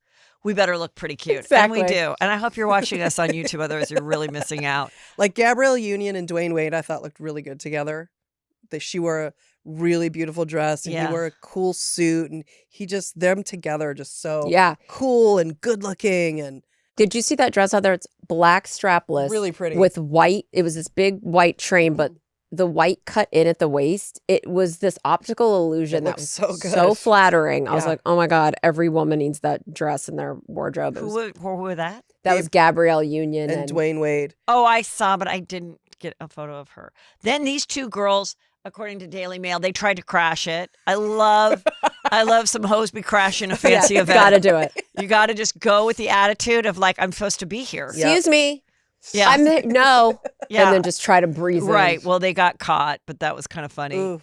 we better look pretty cute. Exactly. And we do. And I hope you're watching us on YouTube, otherwise you're really missing out. Like Gabrielle Union and Dwayne Wade, I thought looked really good together. She wore a really beautiful dress, and Yeah. he wore a cool suit, and them together just so Yeah. cool and good looking and Did you see that dress out there? It's black strapless. really pretty. With white. It was this big white train, but the white cut in at the waist. It was this optical illusion It that looked was so good. so flattering. I was Yeah. like, oh my God, every woman needs that dress in their wardrobe. It was- Who were that? that was Gabrielle Union and and Dwayne Wade. Oh, I saw, but I didn't get a photo of her. Then these two girls, according to Daily Mail, they tried to crash it. I love some hoes be crashing a fancy event. Gotta do it. You got to just go with the attitude of like, I'm supposed to be here. Yeah. Excuse me. Yeah. No. Yeah. And then just try to breeze in. Right. Well, they got caught, but that was kind of funny. Ooh.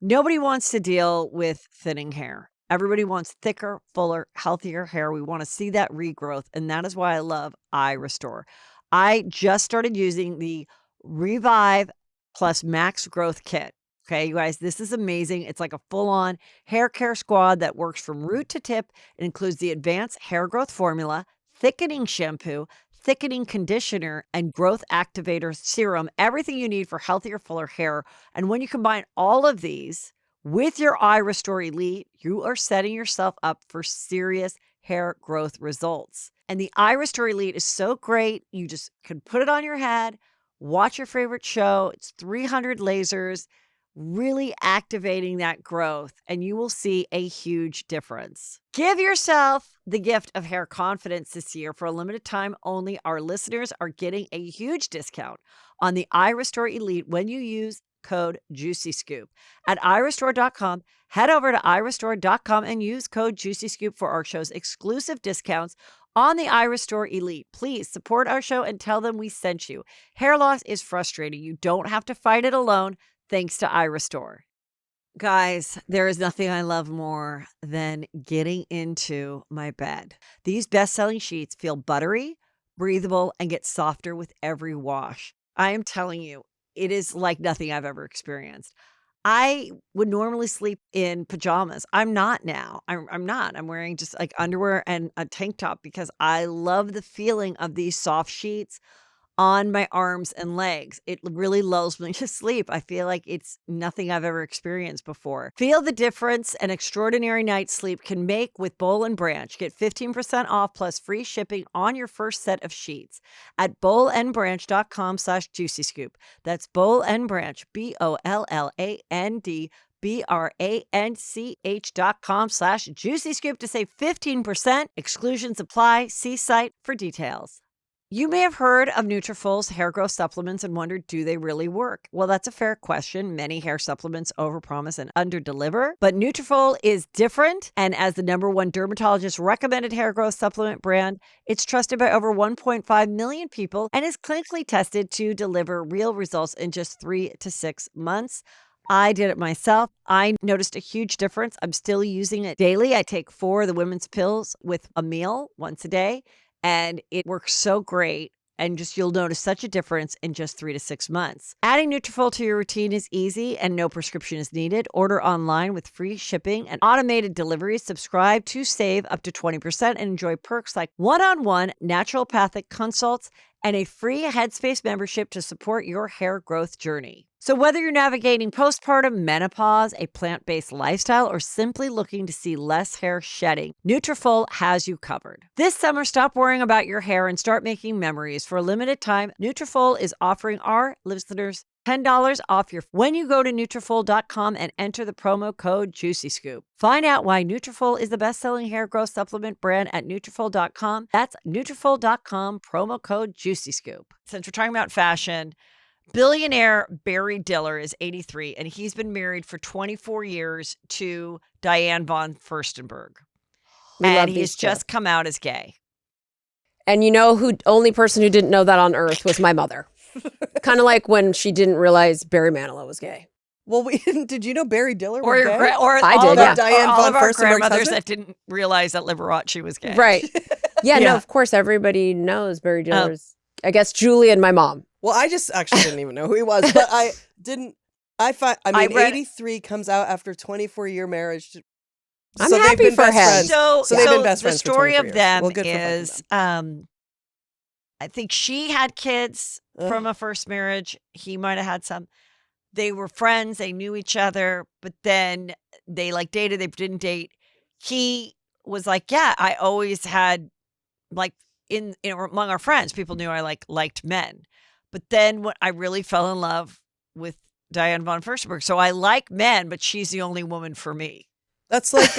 Nobody wants to deal with thinning hair. Everybody wants thicker, fuller, healthier hair. We want to see that regrowth. And that is why I love Eye Restore. I just started using the Revive Plus Max Growth Kit. Okay, you guys, this is amazing. It's like a full-on hair care squad that works from root to tip. It includes the advanced hair growth formula, thickening shampoo, thickening conditioner, and growth activator serum. Everything you need for healthier, fuller hair. And when you combine all of these with your Eye Restore Elite, you are setting yourself up for serious hair growth results. And the Eye Restore Elite is so great. You just can put it on your head, watch your favorite show. It's 300 lasers, really activating that growth, and you will see a huge difference. Give yourself the gift of hair confidence this year. For a limited time only, our listeners are getting a huge discount on the Eye Restore Elite when you use code JuicyScoop. At iRestore.com, head over to iRestore.com and use code JuicyScoop for our show's exclusive discounts on the Eye Restore Elite. Please support our show and tell them we sent you. Hair loss is frustrating. You don't have to fight it alone, thanks to Eye Restore. Guys, there is nothing I love more than getting into my bed. These best-selling sheets feel buttery, breathable, and get softer with every wash. I am telling you, it is like nothing I've ever experienced. I would normally sleep in pajamas. I'm not now. I'm not. I'm wearing just like underwear and a tank top because I love the feeling of these soft sheets on my arms and legs. It really lulls me to sleep. I feel like it's nothing I've ever experienced before. Feel the difference an extraordinary night's sleep can make with Bowl and Branch. Get 15% off plus free shipping on your first set of sheets at bowlandbranch.com/juicyscoop. That's Bowl and Branch, BOLLANDBRANCH.com/juicyscoop to save 15%. Exclusions apply. See site for details. You may have heard of Nutrafol's hair growth supplements and wondered, do they really work? Well, that's a fair question. Many hair supplements overpromise and underdeliver, but Nutrafol is different. And as the #1 dermatologist recommended hair growth supplement brand, it's trusted by over 1.5 million people and is clinically tested to deliver real results in just 3 to 6 months. I did it myself. I noticed a huge difference. I'm still using it daily. I take 4 of the women's pills with a meal once a day. And it works so great. And just you'll notice such a difference in just 3 to 6 months. Adding Nutrafol to your routine is easy and no prescription is needed. Order online with free shipping and automated deliveries. Subscribe to save up to 20% and enjoy perks like one-on-one naturopathic consults and a free Headspace membership to support your hair growth journey. So whether you're navigating postpartum, menopause, a plant-based lifestyle, or simply looking to see less hair shedding, Nutrafol has you covered. This summer, stop worrying about your hair and start making memories. For a limited time, Nutrafol is offering our listeners $10 off when you go to Nutrafol.com and enter the promo code JuicyScoop. Find out why Nutrafol is the best-selling hair growth supplement brand at Nutrafol.com. That's Nutrafol.com, promo code JuicyScoop. Since we're talking about fashion, billionaire Barry Diller is 83, and he's been married for 24 years to Diane von Furstenberg. And he's just come out as gay. And only person who didn't know that on earth was my mother. Kind of like when she didn't realize Barry Manilow was gay. Well, did you know Barry Diller was or gay? Or I did, yeah. Diane all von of our Furstenberg's grandmothers husband? that didn't realize that Liberace was gay. Right. Yeah, Yeah. no, of course, everybody knows Barry Diller's. I guess Julie and my mom. Well, I just actually didn't even know who he was, but I didn't. I mean, 83 comes out after 24-year marriage. I'm so they've happy been for best him. friends. So they've been best the friends for story 24 of years. them Well, good for fucking is, I think she had kids from a first marriage. He might have had some. They were friends. They knew each other, but then they dated. They didn't date. He was like, yeah, I always had among our friends, people knew I liked men. But then when I really fell in love with Diane von Furstenberg. So I like men, but she's the only woman for me. That's like,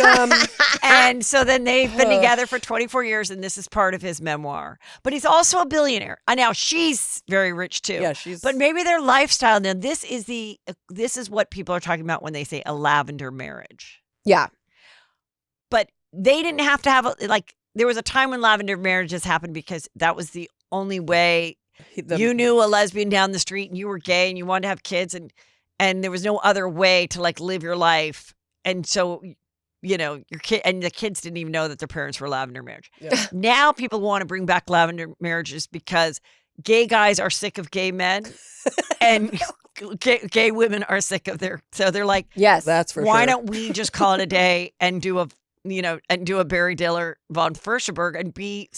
and so then they've been together for 24 years, and this is part of his memoir. But he's also a billionaire. Now she's very rich too. Yeah, she's. But maybe their lifestyle. Now this is what people are talking about when they say a lavender marriage. Yeah. But they didn't have to have there was a time when lavender marriages happened because that was the only way. You knew a lesbian down the street and you were gay and you wanted to have kids and there was no other way to live your life. And so, your kid and the kids didn't even know that their parents were lavender marriage. Yeah. Now people want to bring back lavender marriages because gay guys are sick of gay men and gay women are sick of so they're like, yes, that's for why sure. don't we just call it a day and do a Barry Diller von Furstenberg and be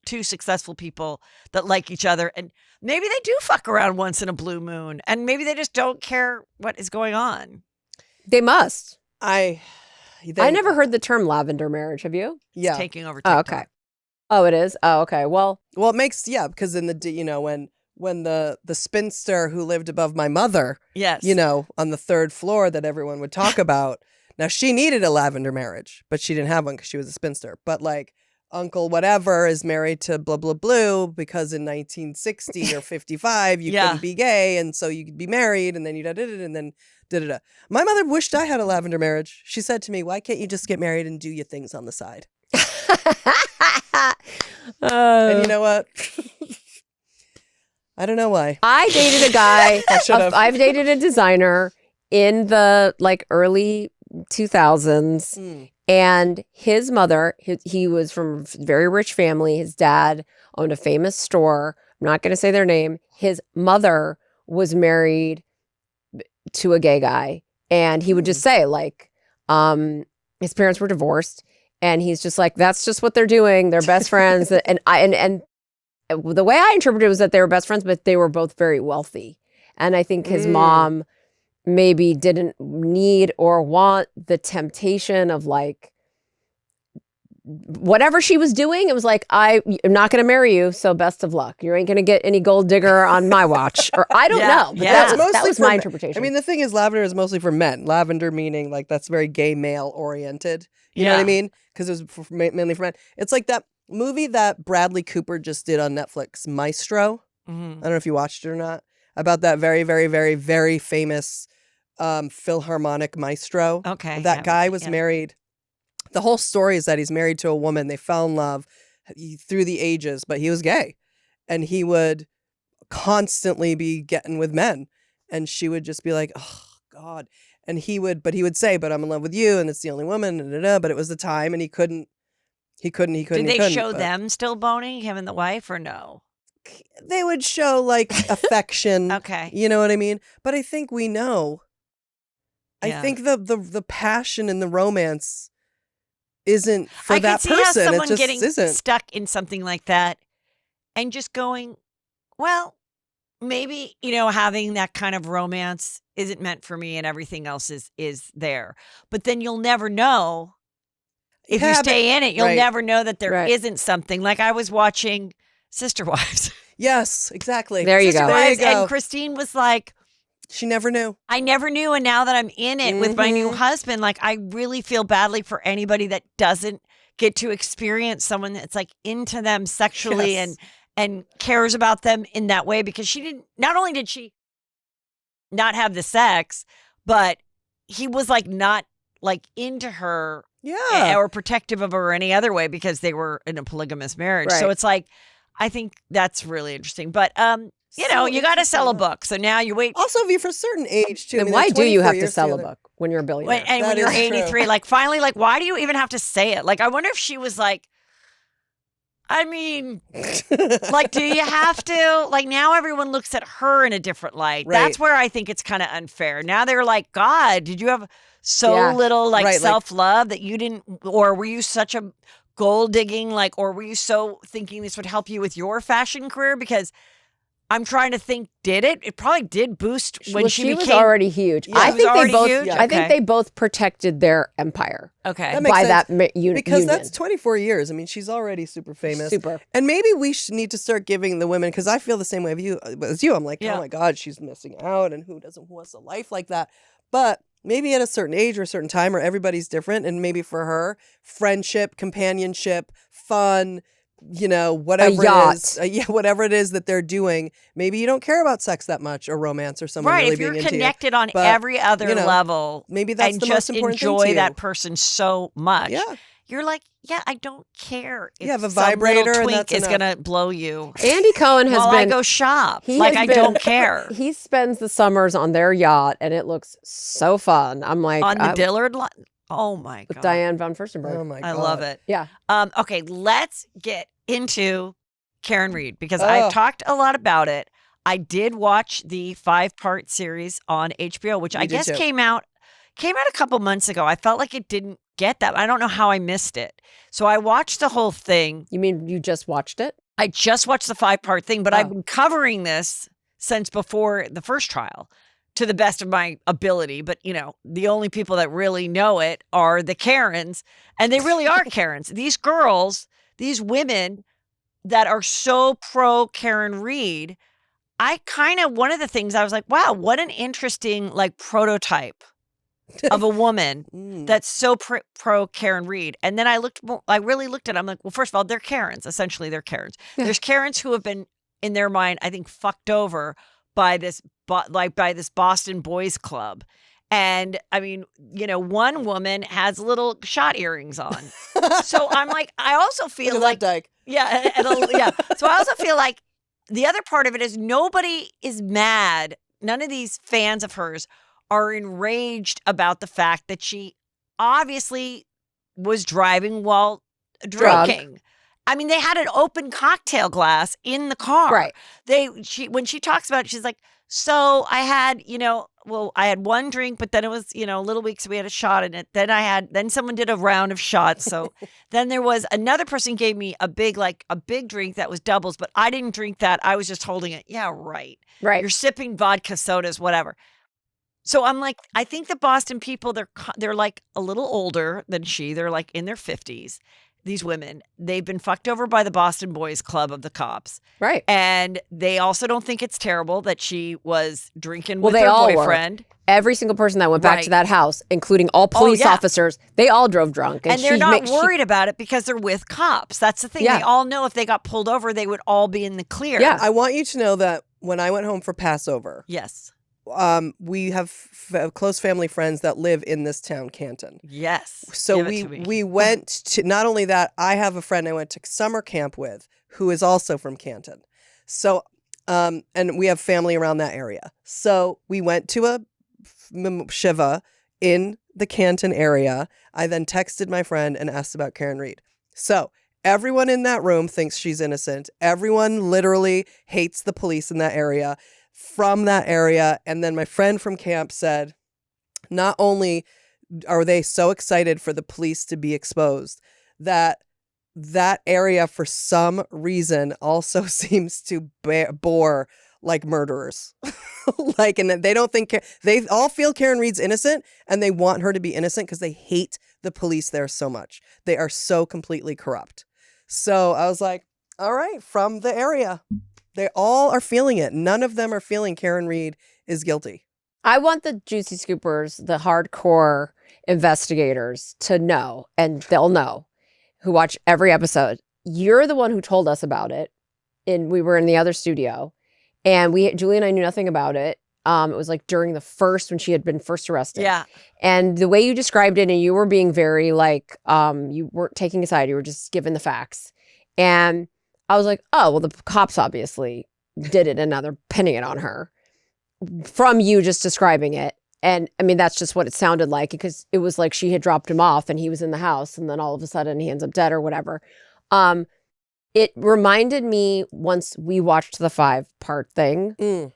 two successful people that like each other. And maybe they do fuck around once in a blue moon and maybe they just don't care what is going on. They must. I never heard the term lavender marriage. Have you? Yeah. It's taking over Oh, TikTok. okay. Oh, it is? Oh, okay. Well, it makes, because in when the spinster who lived above my mother, yes, on the third floor that everyone would talk about. Now, she needed a lavender marriage, but she didn't have one because she was a spinster. But Uncle whatever is married to blah, blah, blue because in 1960 or 55, you couldn't be gay. And so you could be married and then you da-da-da and then da-da-da. My mother wished I had a lavender marriage. She said to me, why can't you just get married and do your things on the side? And you know what? I don't know why. I dated a guy. I've dated a designer in the early 2000s. And his mother, he was from a very rich family. His dad owned a famous store. I'm not going to say their name. His mother was married to a gay guy. And he would just say his parents were divorced. And he's just like, that's just what they're doing. They're best friends. And the way I interpreted it was that they were best friends, but they were both very wealthy. And I think his mom maybe didn't need or want the temptation of whatever she was doing. It was like, I'm not going to marry you, so best of luck. You ain't going to get any gold digger on my watch. Or I don't know. But that was my interpretation. I mean, the thing is, lavender is mostly for men. Lavender meaning that's very gay male oriented. You know what I mean? Because it was mainly for men. It's like that movie that Bradley Cooper just did on Netflix, Maestro. I don't know if you watched it or not. About that very, very, very, very famous Philharmonic maestro. Okay. That guy was married. The whole story is that he's married to a woman. They fell in love through the ages, but he was gay. And he would constantly be getting with men. And she would just be like, oh, God. And he would say, but I'm in love with you. And it's the only woman. But it was the time and he couldn't. Did they show them still boning, him and the wife, or no? They would show affection. Okay. You know what I mean? But I think we know. Yeah. I think the passion and the romance isn't for that person. I can see how someone it just getting isn't. stuck in something like that and just going, well, maybe, you know, having that kind of romance isn't meant for me and everything else is there. But then you'll never know if you stay in it. You'll never know that there isn't something. Like I was watching Sister Wives. Yes, exactly. There you Sister go. Wives, and Christine was like, she never knew. I never knew. And now that I'm in it with my new husband, like I really feel badly for anybody that doesn't get to experience someone that's like into them sexually and cares about them in that way, because she didn't, not only did she not have the sex, but he was like not like into her or protective of her any other way because they were in a polygamous marriage. Right. So it's like, I think that's really interesting. But you know, you got to sell a book. So now you wait. Also, if you're for a certain age too. Then why do you have to sell a book when you're a billionaire? And when you're 83, like finally, like why do you even have to say it? Like I wonder if she was like, I mean, like, do you have to? Like now everyone looks at her in a different light. Right. That's where I think it's kind of unfair. Now they're like, God, did you have so little like self-love that you didn't, or were you such a gold digging, like, or were you so thinking this would help you with your fashion career? Because I'm trying to think, did it? It probably did boost when she became. Was already huge. Yeah, I think they both protected their empire. Okay, that makes sense. That because union. that's 24 years. I mean, she's already super famous. Super. And maybe we need to start giving the women, because I feel the same way as you. I'm like, oh my God, she's missing out, and who wants a life like that? But maybe at a certain age or a certain time, or everybody's different, and maybe for her, friendship, companionship, fun, you know, whatever it is, whatever it is that they're doing. Maybe you don't care about sex that much or romance or someone really being into you. Right, if you're connected on every other level, maybe that's the most important thing to you. And just enjoy that person so much. Yeah. You're like, I don't care if you have a vibrator some and twink that's is enough. gonna blow you. Andy Cohen has been. I go shop. I don't care. He spends the summers on their yacht, and it looks so fun. I'm like on the Diller. Oh my God. With Diane von Furstenberg. Oh my God. I love it. Yeah. Okay, let's get into Karen Reed, because I've talked a lot about it. I did watch the 5-part series on HBO, which I guess came out a couple months ago. I felt like it didn't get that. I don't know how I missed it. So I watched the whole thing. You mean you just watched it? I just watched the 5-part thing, but I've been covering this since before the first trial to the best of my ability. But, you know, the only people that really know it are the Karens, and they really are Karens. These girls, these women that are so pro Karen Reed, one of the things I was like, wow, what an interesting like prototype of a woman that's so pro Karen Reed. And then I really looked at it. I'm like, well, first of all, they're Karens. Essentially, they're Karens. Yeah. There's Karens who have been, in their mind, I think, fucked over by this Boston boys club. And I mean, you know, one woman has little shot earrings on. So I'm like, I also feel like, Dyke. Yeah. So I also feel like the other part of it is nobody is mad. None of these fans of hers are enraged about the fact that she obviously was driving while drinking. I mean, they had an open cocktail glass in the car. Right. When she talks about it, she's like, so I had, I had one drink, but then it was, a little weak, so we had a shot in it. Then someone did a round of shots. So then there was another person gave me a big drink that was doubles, but I didn't drink that. I was just holding it. Yeah, right. Right. You're sipping vodka sodas, whatever. So I'm like, I think the Boston people, they're like a little older than she. They're like in their 50s. These women, they've been fucked over by the Boston Boys Club of the cops. Right. And they also don't think it's terrible that she was drinking with her boyfriend. Every single person that went back to that house, including all police officers, they all drove drunk. And they're not worried about it because they're with cops. That's the thing. Yeah. They all know if they got pulled over, they would all be in the clear. Yeah. I want you to know that when I went home for Passover. Yes. We have close family friends that live in this town, Canton. Yes. So we went to, not only that, I have a friend I went to summer camp with who is also from Canton. So, and we have family around that area. So we went to a Shiva in the Canton area. I then texted my friend and asked about Karen Reed. So everyone in that room thinks she's innocent. Everyone literally hates the police in that area. From that area. And then my friend from camp said, not only are they so excited for the police to be exposed, that area for some reason also seems to bore like murderers. Like, and they don't think, they all feel Karen Reed's innocent, and they want her to be innocent because they hate the police there so much. They are so completely corrupt. So I was like, all right, from the area, they all are feeling it. None of them are feeling Karen Reed is guilty. I want the juicy scoopers, the hardcore investigators to know, and they'll know, who watch every episode. You're the one who told us about it. And we were in the other studio, and Julie and I knew nothing about it. It was like during when she had been first arrested. Yeah. And the way you described it, and you were being very like, you weren't taking a side, you were just giving the facts. And I was like, oh, well, the cops obviously did it, and now they're pinning it on her. From you just describing it. And I mean, that's just what it sounded like, because it was like she had dropped him off and he was in the house, and then all of a sudden he ends up dead or whatever. It reminded me once we watched the 5-part thing,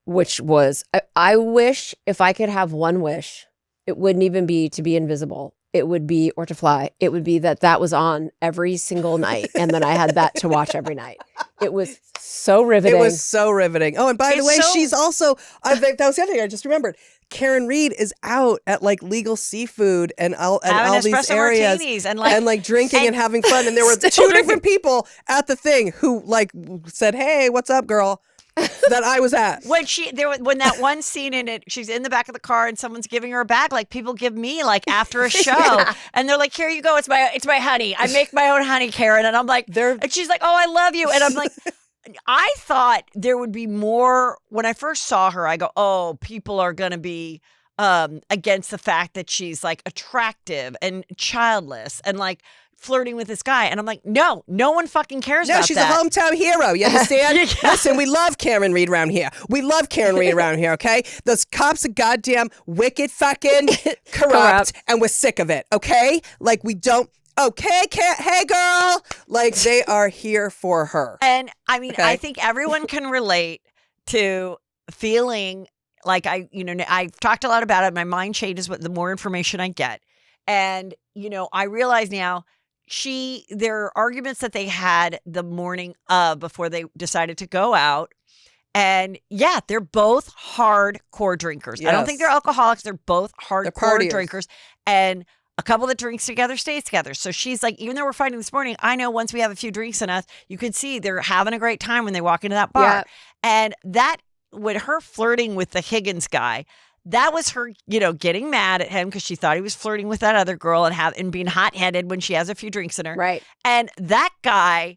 which was, I wish if I could have one wish, it wouldn't even be to be invisible. It would be, or to fly. It would be that was on every single night. And then I had that to watch every night. It was so riveting. It was so riveting. Oh, and by the way, she's also, that was the other thing I just remembered. Karen Reed is out at like Legal Seafood and all these areas and drinking and having fun. And there were 2 different people at the thing who like said, "Hey, what's up, girl?" that I was at. When that one scene in it, she's in the back of the car and someone's giving her a bag, like people give me like after a show, and they're like, "Here you go, it's my honey. I make my own honey, Karen." And I'm like, and she's like, "Oh, I love you," and I'm like. I thought there would be more when I first saw her. I go, oh, people are going to be against the fact that she's like attractive and childless and like flirting with this guy. And I'm like, no one fucking cares about that. No, she's a hometown hero. You understand? Yeah. Listen, we love Karen Reed around here. We love Karen Reed around here, okay? Those cops are goddamn wicked fucking corrupt, and we're sick of it, okay? Like, we don't. Okay, hey girl, like they are here for her. And I mean, I think everyone can relate to feeling like I've talked a lot about it. My mind changes with the more information I get. And, I realize now there are arguments that they had the morning of before they decided to go out. And yeah, they're both hardcore drinkers. Yes. I don't think they're alcoholics. They're both hardcore drinkers. And a couple that drinks together stays together. So she's like, even though we're fighting this morning, I know once we have a few drinks in us, you can see they're having a great time when they walk into that bar. Yeah. And that, with her flirting with the Higgins guy, that was her, getting mad at him because she thought he was flirting with that other girl and being hot-headed when she has a few drinks in her. Right. And that guy,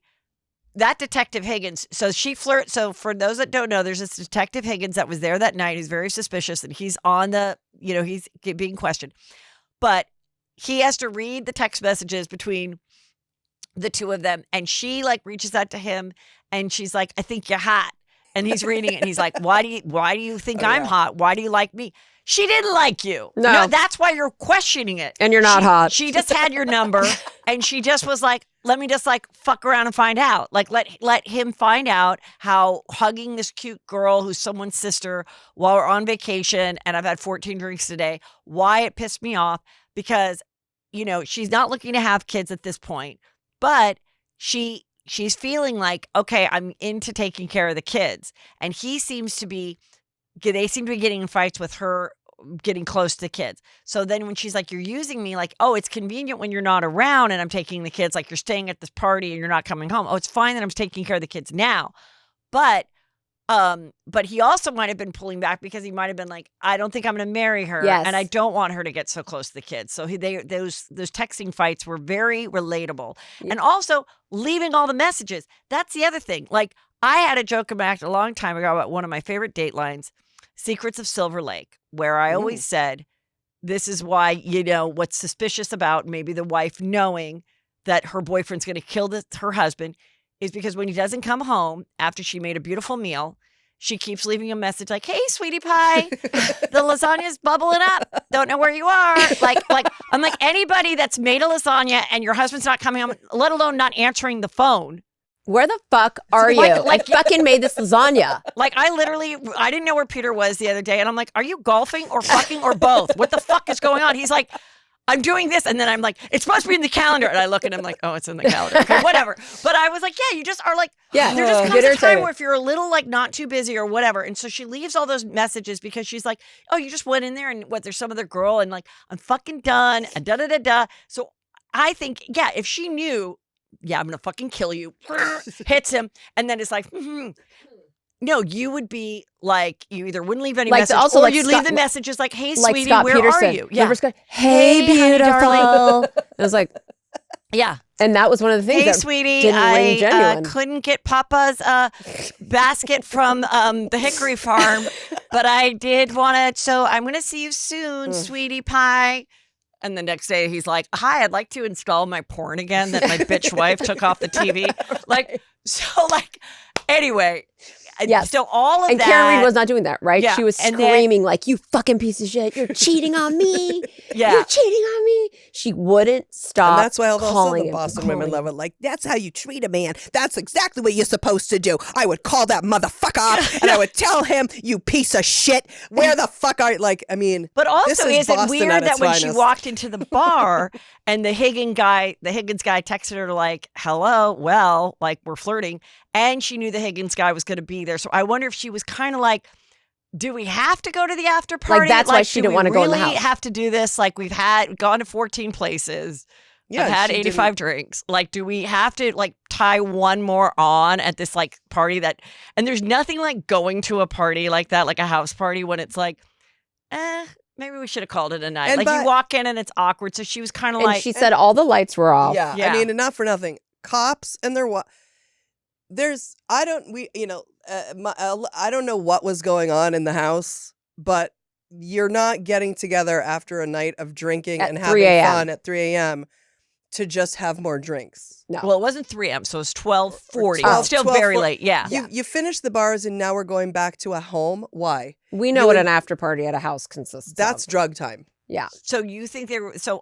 that Detective Higgins, so she flirts. So for those that don't know, there's this Detective Higgins that was there that night who's very suspicious, and he's on the, he's being questioned. But he has to read the text messages between the two of them. And she like reaches out to him and she's like, "I think you're hot." And he's reading it and he's like, why do you think I'm hot? Why do you like me? She didn't like you. No. That's why you're questioning it. And you're not hot. She just had your number and she just was like, let me just like fuck around and find out. Like let him find out how hugging this cute girl who's someone's sister while we're on vacation and I've had 14 drinks today, why it pissed me off. Because, she's not looking to have kids at this point, but she's feeling like, okay, I'm into taking care of the kids. And they seem to be getting in fights with her getting close to the kids. So then when she's like, you're using me, like, oh, it's convenient when you're not around and I'm taking the kids, like you're staying at this party and you're not coming home. Oh, it's fine that I'm taking care of the kids now. But he also might have been pulling back because he might have been like, I don't think I'm going to marry her. Yes. And I don't want her to get so close to the kids. So those texting fights were very relatable. Yeah. And also leaving all the messages. That's the other thing. Like I had a joke about a long time ago about one of my favorite Datelines, Secrets of Silver Lake, where I always said, this is why, what's suspicious about maybe the wife knowing that her boyfriend's going to kill her husband is because when he doesn't come home after she made a beautiful meal, she keeps leaving a message like, "Hey, sweetie pie, the lasagna's bubbling up. Don't know where you are." Like I'm like, anybody that's made a lasagna and your husband's not coming home, let alone not answering the phone. Where the fuck are you? I fucking made this lasagna. Like I didn't know where Peter was the other day. And I'm like, are you golfing or fucking or both? What the fuck is going on? He's like, I'm doing this. And then I'm like, it's supposed to be in the calendar. And I look and I'm like, oh, it's in the calendar. Okay, whatever. But I was like, yeah, you just are like, there just comes a time where if you're a little like not too busy or whatever. And so she leaves all those messages because she's like, oh, you just went in there and there's some other girl and like, I'm fucking done. And da-da-da-da. So I think, yeah, if she knew, yeah, I'm going to fucking kill you, hits him. And then it's like, no, you would be like, you either wouldn't leave any message or you'd leave the messages like, hey, sweetie, Scott where Peterson. Are you? Yeah. Hey, beautiful. It was like, yeah. And that was one of the things hey, sweetie, I couldn't get Papa's basket from the hickory farm, but I did want to, so I'm going to see you soon, sweetie pie. And the next day he's like, hi, I'd like to install my porn again that my bitch wife took off the TV. Like, so like, anyway. Yes. So all of that. And Karen Reed was not doing that, right? Yeah. She was screaming like, you fucking piece of shit. You're cheating on me. Yeah. You're cheating on me. She wouldn't stop. And that's why also the him, Boston women love it. Like, that's how you treat a man. That's exactly what you're supposed to do. I would call that motherfucker up and I would tell him, you piece of shit. Where the fuck are you? Like, I mean. But also, is it Boston weird that when finest. she walked into the bar and the Higgins guy texted her like, hello, well, like we're flirting. And she knew the Higgins guy was going to be there. So I wonder if she was kind of like, do we have to go to the after party? Like that's why she didn't want to go in the house. Really have to do this? Like we've gone to 14 places. Yeah, I've had 85 drinks. Like, do we have to like tie one more on at this like party that, and there's nothing like going to a party like that, like a house party when it's like, maybe we should have called it a night. Like you walk in and it's awkward. So she was kind of like. She said all the lights were off. Yeah. I mean, not for nothing. Cops and their I don't know what was going on in the house, but you're not getting together after a night of drinking and having fun at 3 a.m. to just have more drinks. No. Well, it wasn't 3 a.m., so it was 12:40. It's still very late, yeah. You finished the bars and now we're going back to a home? Why? We know what an after party at a house consists That's drug time. Yeah. So you think they were, so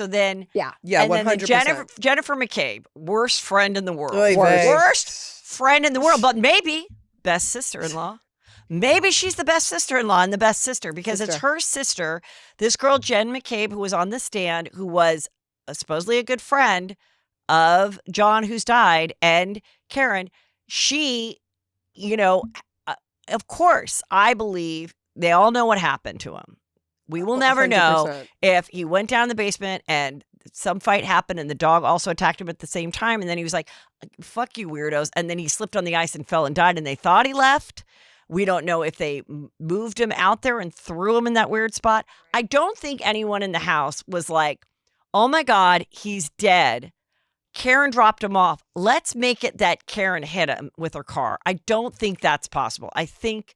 then. Yeah, and 100%. Then Jennifer McCabe, worst friend in the world. Worst friend in the world, but maybe best sister-in-law. Maybe she's the best sister-in-law and the best sister because it's her sister, this girl, Jen McCabe, who was on the stand, who was supposedly a good friend of John, who's died, and Karen. She, of course, I believe they all know what happened to him. We will never 100%. Know if he went down the basement and some fight happened and the dog also attacked him at the same time. And then he was like, fuck you weirdos. And then he slipped on the ice and fell and died and they thought he left. We don't know if they moved him out there and threw him in that weird spot. I don't think anyone in the house was like, oh my God, he's dead. Karen dropped him off. Let's make it that Karen hit him with her car. I don't think that's possible. I think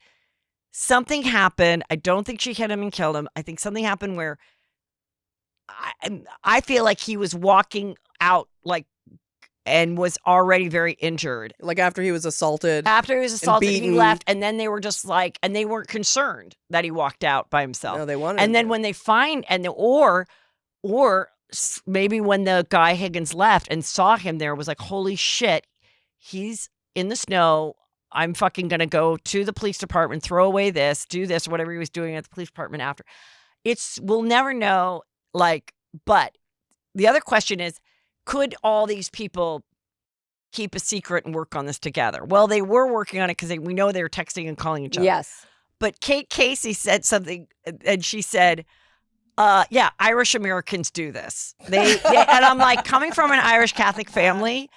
something happened. I don't think she hit him and killed him. I think something happened where I feel like he was walking out and was already very injured. Like after he was assaulted. After he was assaulted, he left. And then they were just like, and they weren't concerned that he walked out by himself. No, they wanted And then when they find, or maybe when the guy Higgins left and saw him there, was like, holy shit, he's in the snow. I'm fucking going to go to the police department, throw away this, do this, or whatever he was doing at the police department after. We'll never know. But the other question is, could all these people keep a secret and work on this together? Well, they were working on it because we know they were texting and calling each other. Yes. But Kate Casey said something, and she said, yeah, Irish Americans do this. And I'm like, coming from an Irish Catholic family,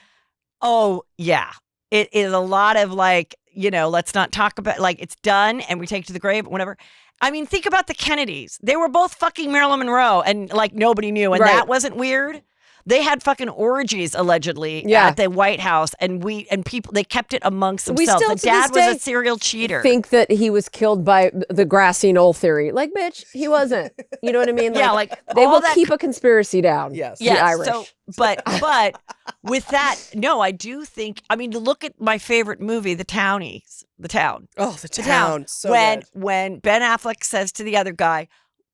oh, yeah. It is a lot of let's not talk about, it's done and we take it to the grave, whatever. I mean, think about the Kennedys. They were both fucking Marilyn Monroe and nobody knew. And that wasn't weird. They had fucking orgies allegedly at the White House, and people, they kept it amongst themselves. The dad was a serial cheater. Think that he was killed by the grassy knoll theory. Like, bitch, he wasn't. You know what I mean? They will keep a conspiracy down. Yes. The Irish. So, but with that, no, I do think. I mean, look at my favorite movie, The Townies. The Town. Oh, The Town. So when Ben Affleck says to the other guy,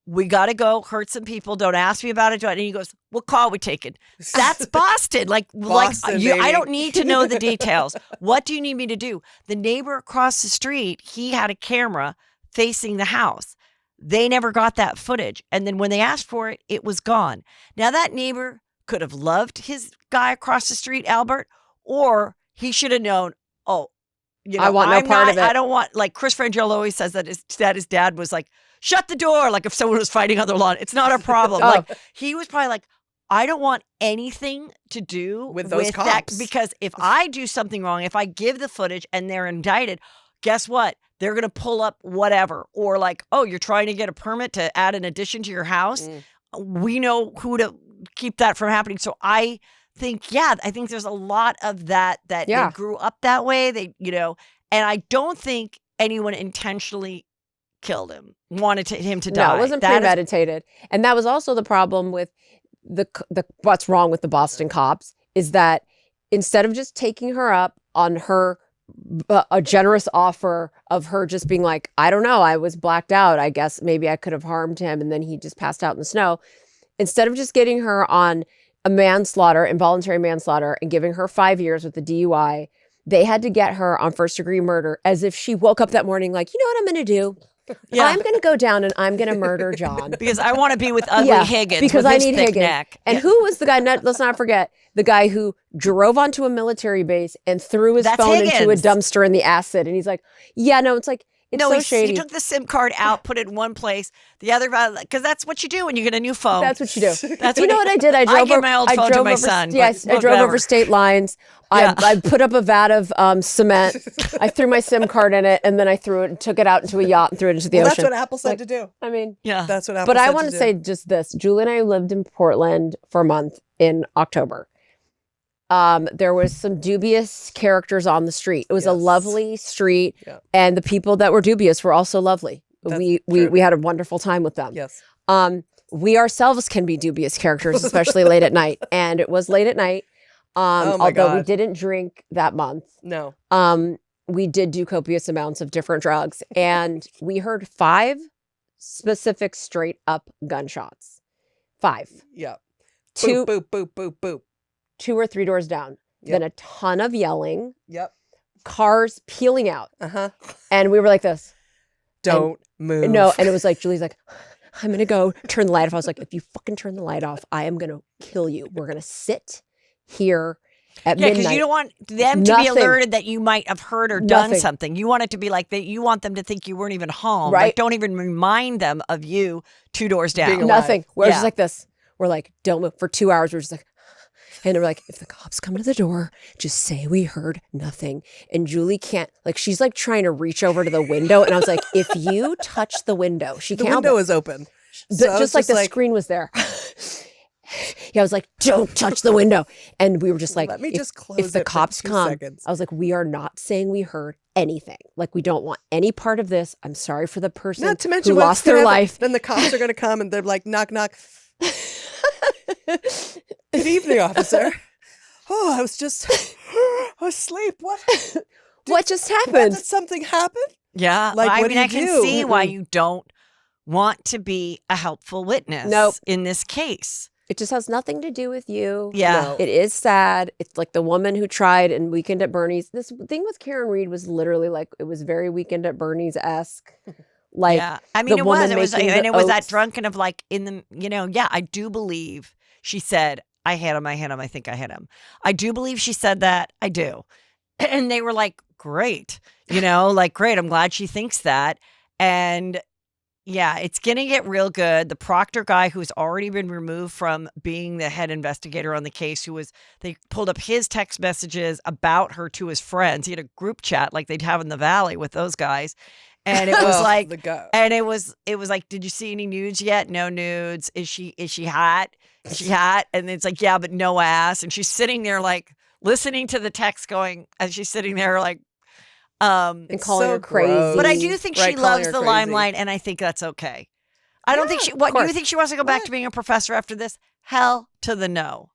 we got to go hurt some people. Don't ask me about it. And he goes, what call we taking? That's Boston. Boston, I don't need to know the details. What do you need me to do? The neighbor across the street, he had a camera facing the house. They never got that footage. And then when they asked for it, it was gone. Now, that neighbor could have loved his guy across the street, Albert, or he should have known, oh, I want no part of it. I don't want, like Chris Frangiola always says that his dad was like, shut the door, like if someone was fighting on their lawn. It's not our problem. Like he was probably like, I don't want anything to do with those cops. That, because if I do something wrong, if I give the footage and they're indicted, guess what? They're going to pull up whatever. Or like, oh, you're trying to get a permit to add an addition to your house. We know who to keep that from happening. So I think there's a lot of that they grew up that way. They, and I don't think anyone intentionally killed him, wanted him to die. No, it wasn't premeditated. And that was also the problem with the what's wrong with the Boston cops is that instead of just taking her up on her a generous offer of her just being like, I don't know, I was blacked out, I guess maybe I could have harmed him and then he just passed out in the snow, instead of just getting her on a involuntary manslaughter and giving her 5 years with the DUI, they had to get her on first degree murder as if she woke up that morning like, you know what I'm going to do? Yeah. I'm going to go down and I'm going to murder John. Because I want to be with ugly Higgins. Because with I his need thick Higgins. Neck. And who was the guy, let's not forget, the guy who drove onto a military base and threw his phone into a dumpster in the acid. And he's like, it's like, it's so shady. He took the SIM card out, put it in one place, the other, because that's what you do when you get a new phone. That's what you do. You know what I did? I drove my old phone to my son. Yes, I drove over state lines. I put up a vat of cement. I threw my SIM card in it, and then I took it out into a yacht and threw it into the ocean. That's what Apple said to do. I mean, that's what Apple said to do. But I want to say just this. Julie and I lived in Portland for a month in October. There was some dubious characters on the street. It was a lovely street, and the people that were dubious were also lovely. We had a wonderful time with them. Yes. We ourselves can be dubious characters, especially late at night, and it was late at night. Although we didn't drink that month. No. We did do copious amounts of different drugs, and we heard 5 specific straight up gunshots. 5. Yeah. 2. Boop, boop, boop, boop, boop. 2 or 3 doors down. Then a ton of yelling. Yep. Cars peeling out. Uh-huh. And we were like this. Don't move. No, and it was like, Julie's like, I'm going to go turn the light off. I was like, if you fucking turn the light off, I am going to kill you. We're going to sit here at midnight. Because you don't want them to be alerted that you might have heard or done something. You want it to be like that. You want them to think you weren't even home. Right. Like, don't even remind them of you 2 doors down. Nothing. We're just like this. We're like, don't move. For 2 hours, we're just like, and they're like, if the cops come to the door, just say we heard nothing. And Julie can't, like, she's like trying to reach over to the window. And I was like, if you touch the window, she can't. The window is open. So just like the screen was there. I was like, don't touch the window. And we were just like, let me just close if the it cops for 2 come, seconds. I was like, we are not saying we heard anything. Like, we don't want any part of this. I'm sorry for the person Not to mention who lost their life. Then the cops are going to come and they're like, knock, knock. Good evening, officer. Oh, I was asleep. What just happened? Did something happen? Yeah. Like, I what mean, do I you can do? see why you don't want to be a helpful witness in this case. It just has nothing to do with you. Yeah. No. It is sad. It's like the woman who tried in Weekend at Bernie's. This thing with Karen Reed was literally like, it was very Weekend at Bernie's-esque. Like, yeah. I mean, it was that drunken of like in the, I do believe she said, I hit him, I think I hit him. I do believe she said that. I do. And they were like, great, like, great. I'm glad she thinks that. And yeah, it's going to get real good. The Proctor guy who's already been removed from being the head investigator on the case, they pulled up his text messages about her to his friends. He had a group chat like they'd have in the Valley with those guys. And it was it was like, did you see any nudes yet? No nudes. Is she hot? Is she hot? And it's like, yeah, but no ass. And she's sitting there like listening to the text going, as she's sitting there like, and calling her crazy. gross. But I do think she loves the limelight, and I think that's okay. I don't think what do you think she wants to go back to being a professor after this? Hell to the no.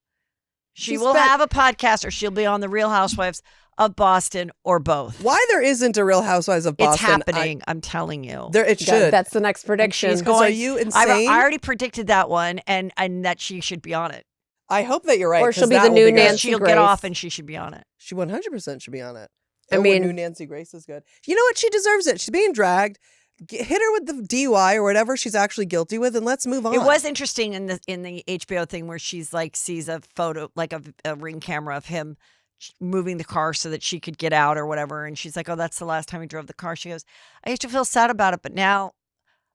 She will have a podcast, or she'll be on the Real Housewives of Boston, or both. Why there isn't a Real Housewives of Boston? It's happening. I'm telling you. It should. That's the next prediction. She's going, are you insane? I already predicted that one, and that she should be on it. I hope that you're right. Or she'll be the new Nancy She'll Grace. get off, and she should be on it. She 100% should be on it. I mean, new Nancy Grace is good. You know what? She deserves it. She's being dragged. hit her with the DUI or whatever she's actually guilty with, and let's move on. It was interesting in the HBO thing where she's like sees a photo, like a Ring camera of him moving the car so that she could get out or whatever, and she's like, "Oh, that's the last time he drove the car." She goes, "I used to feel sad about it, but now,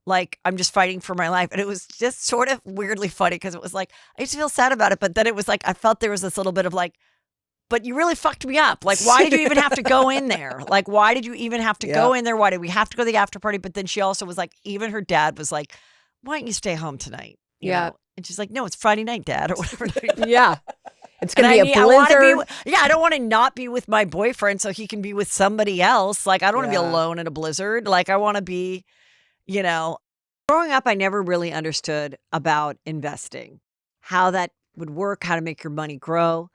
like, I'm just fighting for my life." And it was just sort of weirdly funny because it was like I used to feel sad about it, but then it was like I felt there was this little bit of like, but you really fucked me up. Like, why did you even have to go in there? Like, why did you even have to go in there? Why did we have to go to the after party? But then she also was like, even her dad was like, why don't you stay home tonight? You know? And she's like, no, it's Friday night, Dad, or whatever. Yeah. It's going to be a blizzard. I don't want to not be with my boyfriend so he can be with somebody else. Like, I don't want to be alone in a blizzard. Like, I want to be, you know. Growing up, I never really understood about investing, how that would work, how to make your money grow.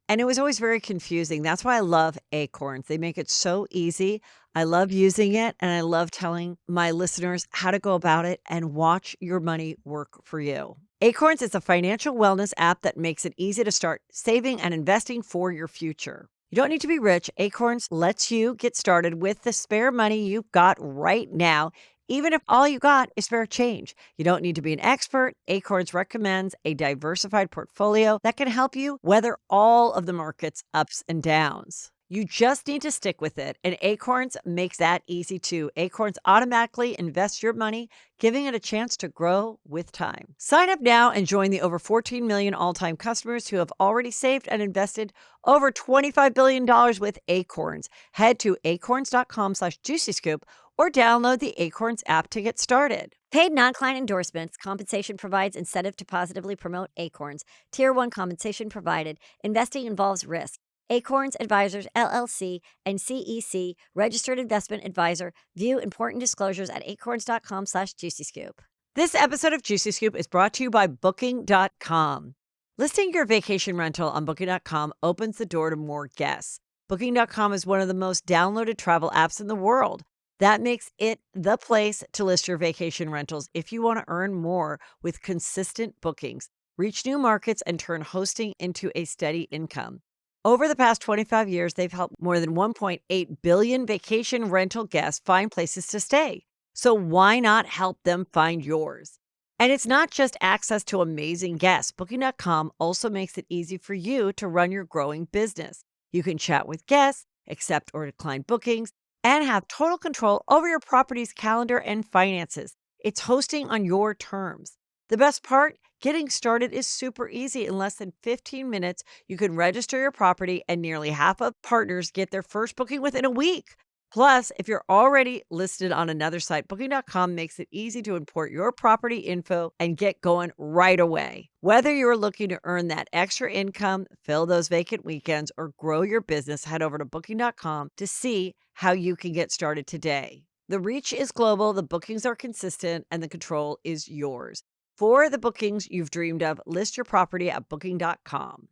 And it was always very confusing. That's why I love Acorns. They make it so easy. I love using it, and I love telling my listeners how to go about it and watch your money work for you. Acorns is a financial wellness app that makes it easy to start saving and investing for your future. You don't need to be rich. Acorns lets you get started with the spare money you've got right now, even if all you got is spare change. You don't need to be an expert. Acorns recommends a diversified portfolio that can help you weather all of the market's ups and downs. You just need to stick with it, and Acorns makes that easy too. Acorns automatically invests your money, giving it a chance to grow with time. Sign up now and join the over 14 million all-time customers who have already saved and invested over $25 billion with Acorns. Head to acorns.com/juicyscoop or download the Acorns app to get started. Paid non-client endorsements. Compensation provides incentive to positively promote Acorns. Tier 1 compensation provided. Investing involves risk. Acorns Advisors, LLC, and CEC, registered investment advisor. View important disclosures at acorns.com/juicyscoop. This episode of Juicy Scoop is brought to you by Booking.com. Listing your vacation rental on Booking.com opens the door to more guests. Booking.com is one of the most downloaded travel apps in the world. That makes it the place to list your vacation rentals if you want to earn more with consistent bookings, reach new markets, and turn hosting into a steady income. Over the past 25 years, they've helped more than 1.8 billion vacation rental guests find places to stay. So why not help them find yours? And it's not just access to amazing guests. Booking.com also makes it easy for you to run your growing business. You can chat with guests, accept or decline bookings, and have total control over your property's calendar and finances. It's hosting on your terms. The best part? Getting started is super easy. In less than 15 minutes, you can register your property, and nearly half of partners get their first booking within a week. Plus, if you're already listed on another site, Booking.com makes it easy to import your property info and get going right away. Whether you're looking to earn that extra income, fill those vacant weekends, or grow your business, head over to Booking.com to see how you can get started today. The reach is global, the bookings are consistent, and the control is yours. For the bookings you've dreamed of, list your property at Booking.com.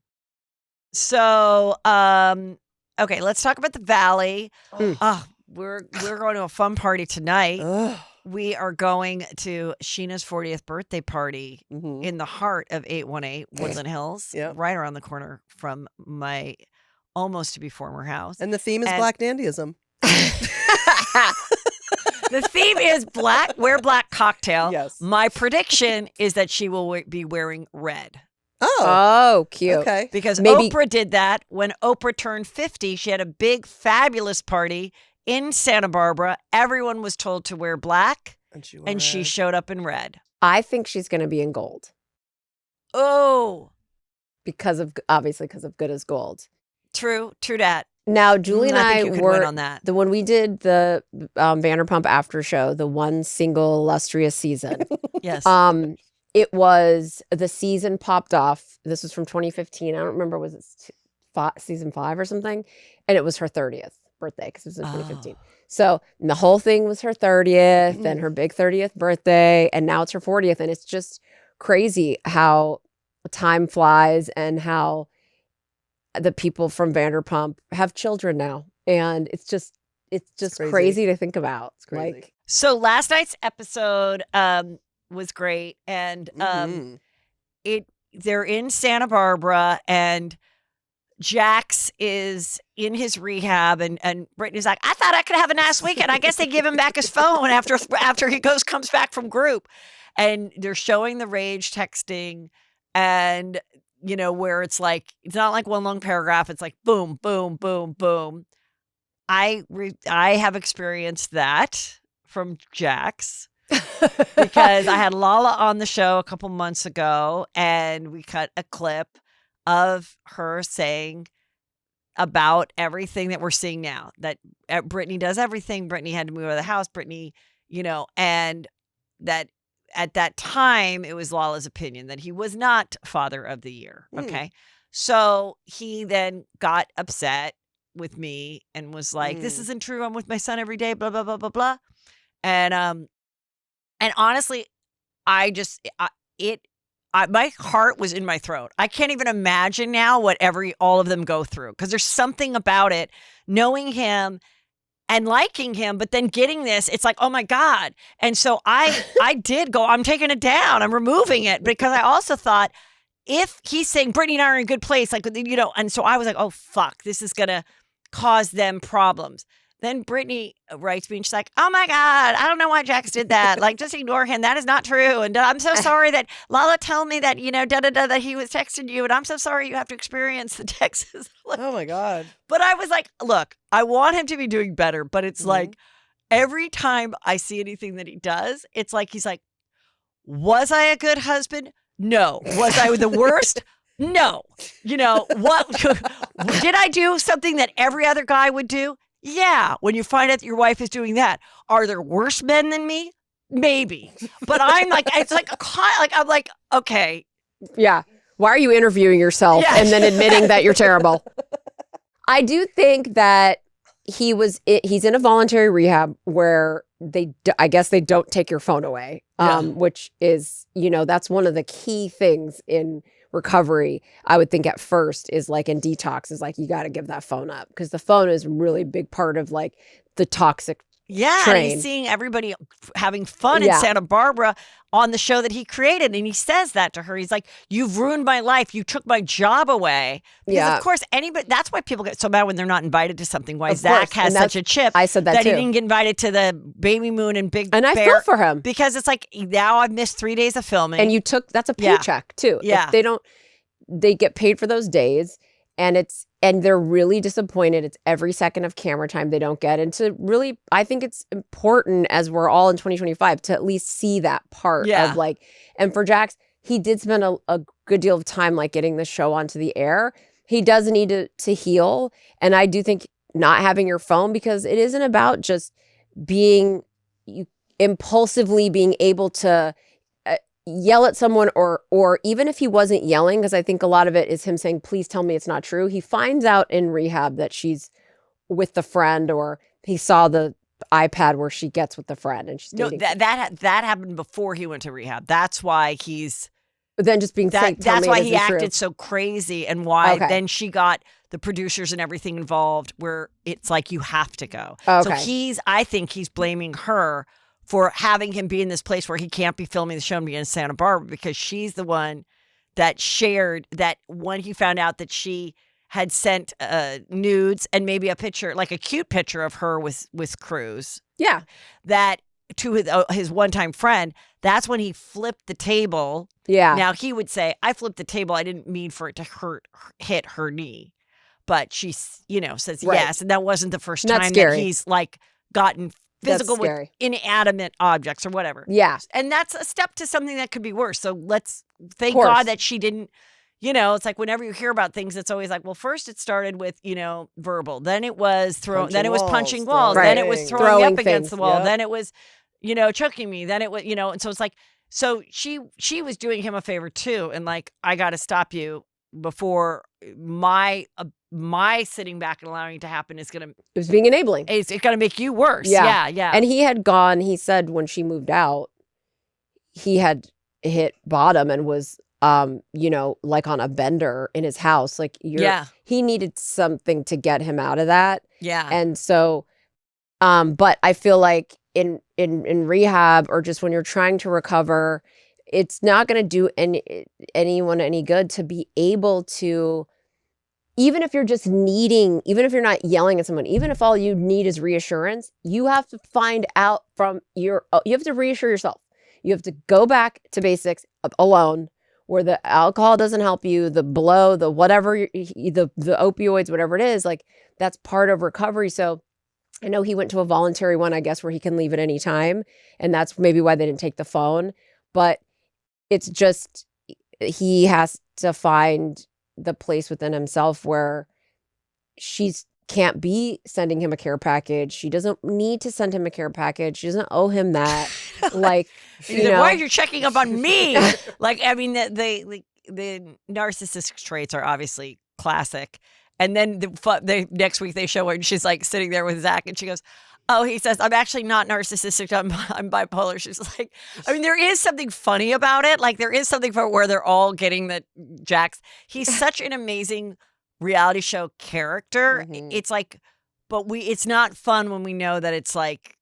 So, okay, let's talk about the Valley. We're going to a fun party tonight. We are going to Sheena's 40th birthday party in the heart of 818 Woodland Hills, right around the corner from my almost to be former house. And the theme is Black Dandyism. The theme is wear black cocktail. Yes. My prediction is that she will be wearing red. Oh, cute. Okay. Because Oprah did that when Oprah turned 50. She had a big, fabulous party in Santa Barbara. Everyone was told to wear black, and she showed up in red. I think she's going to be in gold. Oh. Obviously because of Good as Gold. True that. Now, Julie and I think you could were win on that. when we did the Vanderpump after show, the one single illustrious season. Yes. It was the season popped off. This was from 2015. I don't remember, was it season 5 or something? And it was her 30th birthday because it was in 2015. So the whole thing was her 30th and her big 30th birthday, and now it's her 40th, and it's just crazy how time flies and how the people from Vanderpump have children now, and it's just crazy to think about. It's crazy. So last night's episode was great, and they're in Santa Barbara, and Jax is in his rehab, and Brittany's like, I thought I could have a nice weekend. I guess they give him back his phone after he comes back from group. And they're showing the rage texting, and where it's like, it's not like one long paragraph. It's like boom, boom, boom, boom. I have experienced that from Jax because I had Lala on the show a couple months ago, and we cut a clip of her saying about everything that we're seeing now, that Brittany does everything. Brittany had to move out of the house. Brittany, and that at that time it was Lala's opinion that he was not Father of the Year. Okay. So he then got upset with me and was like, this isn't true. I'm with my son every day, blah, blah, blah, blah, blah. And honestly, my heart was in my throat. I can't even imagine now what all of them go through, because there's something about it, knowing him and liking him, but then getting this, it's like, oh my God. And so I did go, I'm taking it down. I'm removing it, because I also thought, if he's saying Brittany and I are in a good place, like, and so I was like, oh fuck, this is going to cause them problems. Then Brittany writes me and she's like, oh my God, I don't know why Jax did that. Like, just ignore him. That is not true. And I'm so sorry that Lala told me that, that he was texting you. And I'm so sorry you have to experience the texts. Like, oh my God. But I was like, look, I want him to be doing better. But it's like, every time I see anything that he does, it's like, he's like, was I a good husband? No. Was I the worst? No. What did I do something that every other guy would do? Yeah, when you find out that your wife is doing that. Are there worse men than me? Maybe. But I'm like, it's like, I'm like, okay. Yeah. Why are you interviewing yourself and then admitting that you're terrible? I do think that he's in a voluntary rehab where I guess they don't take your phone away, which is, that's one of the key things in recovery. I would think at first is like in detox is like, you got to give that phone up, because the phone is a really big part of like the toxic train. And he's seeing everybody having fun in Santa Barbara on the show that he created, and he says that to her. He's like, you've ruined my life. You took my job away. Because of course, that's why people get so mad when they're not invited to something. Why Zach has such a chip. I said that too. He didn't get invited to the Baby Moon and Big And I Bear, feel for him. because it's like, now I've missed 3 days of filming. And that's a paycheck too. Yeah. If they get paid for those days, and they're really disappointed. It's every second of camera time they don't get. And I think it's important, as we're all in 2025, to at least see that part of like, and for Jax, he did spend a good deal of time like getting the show onto the air. He does need to heal. And I do think not having your phone, because it isn't about just impulsively being able to yell at someone, or even if he wasn't yelling, because I think a lot of it is him saying, please tell me it's not true. He finds out in rehab that she's with the friend, or he saw the iPad where she gets with the friend and she's dating. No, that happened before he went to rehab. That's why But then just being that's why he acted so crazy, and why then she got the producers and everything involved, where it's like, you have to go. So I think he's blaming her for having him be in this place where he can't be filming the show and be in Santa Barbara, because she's the one that shared that when he found out that she had sent nudes and maybe a picture, like a cute picture of her with Cruz. Yeah. That to his one-time friend, that's when he flipped the table. Yeah. Now he would say, I flipped the table. I didn't mean for it to hit her knee. But she, says yes. And that wasn't the first time that he's like gotten physical with inanimate objects or whatever. Yeah. And that's a step to something that could be worse. So let's thank God that she didn't, it's like whenever you hear about things, it's always like, well, first it started with, verbal, then it was punching walls, then it was throwing up against the wall, then it was, choking me, then it was, and so it's like, so she was doing him a favor too. And like, I got to stop you before my sitting back and allowing it to happen is going to... It was being enabling. It's going to make you worse. Yeah. And he said when she moved out, he had hit bottom and was, like on a bender in his house. Like, he needed something to get him out of that. Yeah. And so, but I feel like in rehab, or just when you're trying to recover, it's not going to do anyone any good to be able to even if you're just needing, even if you're not yelling at someone, even if all you need is reassurance, you have to find out from you have to reassure yourself. You have to go back to basics alone, where the alcohol doesn't help you, the blow, the whatever, the opioids, whatever it is, like that's part of recovery. So I know he went to a voluntary one, I guess, where he can leave at any time. And that's maybe why they didn't take the phone. But it's just, he has to find the place within himself where she's can't be sending him a care package. She doesn't need to send him a care package. She doesn't owe him that. Like, you know, why are you checking up on me? Like, I mean, the narcissistic traits are obviously classic. And then the next week they show her and she's like sitting there with Zach and she goes, oh, he says, I'm actually not narcissistic. I'm bipolar. She's like, I mean, there is something funny about it. Like there is something for where they're all getting the Jax. He's such an amazing reality show character. Mhm. It's like, but it's not fun when we know that it's like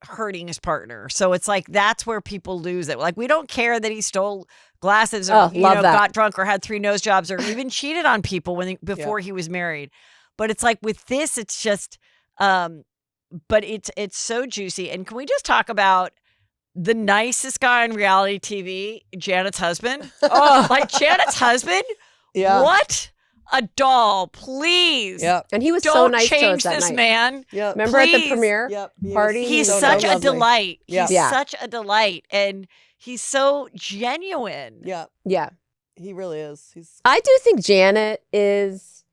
hurting his partner. So it's like, that's where people lose it. Like we don't care that he stole glasses or got drunk or had 3 nose jobs or even cheated on people before he was married. But it's like with this, it's just, but it's so juicy. And can we just talk about the nicest guy on reality TV, Janet's husband? Oh, like Janet's husband? Yeah. What? A doll, please. Yep. and he was Don't so nice to change us that this night. man. Yep. Remember at the Please. premiere Yep. party? He's so such a lovely. delight. Yeah. He's Yeah. such a delight. And he's so genuine. Yeah. Yeah. He really is. I do think Janet is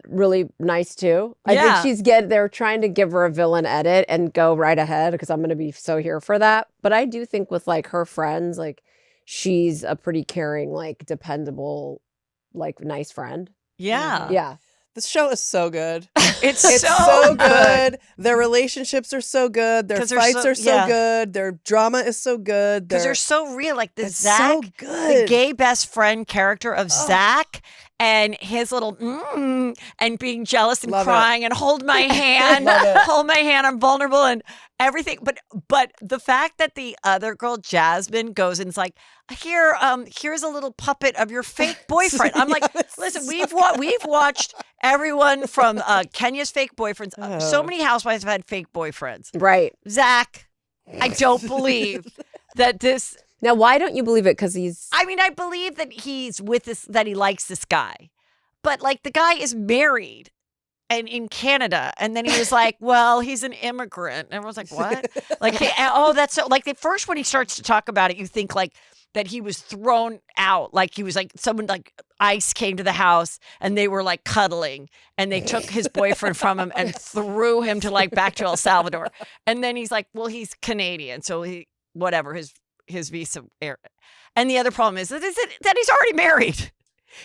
really nice too. I Yeah. think they're trying to give her a villain edit and go right ahead because I'm going to be so here for that. But I do think with like her friends, like she's a pretty caring, like dependable, like nice friend. Yeah. Yeah. This show is so good. It's It's so, so good. Their relationships are so good. Their 'Cause they're fights so- are so yeah. good. Their drama is so good. Because they're so real. Like the it's Zach, so the good. gay best friend character of Zach and his little and being jealous and Love it. crying and hold my hand, Love it. hold my hand, I'm vulnerable and everything. But the fact that the other girl, Jasmine, goes and is like, here's a little puppet of your fake boyfriend. I'm like, Yes. listen, we've watched everyone from Kenya's fake boyfriends. So many housewives have had fake boyfriends. Right. Zach, I don't believe that this. Now, why don't you believe it? Because he's. I mean, I believe that he's with this, that he likes this guy, but like the guy is married and in Canada, and then he was like, "Well, he's an immigrant," and everyone's like, "What?" Like, that's so. Like, at first when he starts to talk about it, you think like that he was thrown out, like he was like someone like ICE came to the house and they were like cuddling, and they took his boyfriend from him and threw him to like back to El Salvador, and then he's like, "Well, he's Canadian, so he whatever his visa." And the other problem is that he's already married.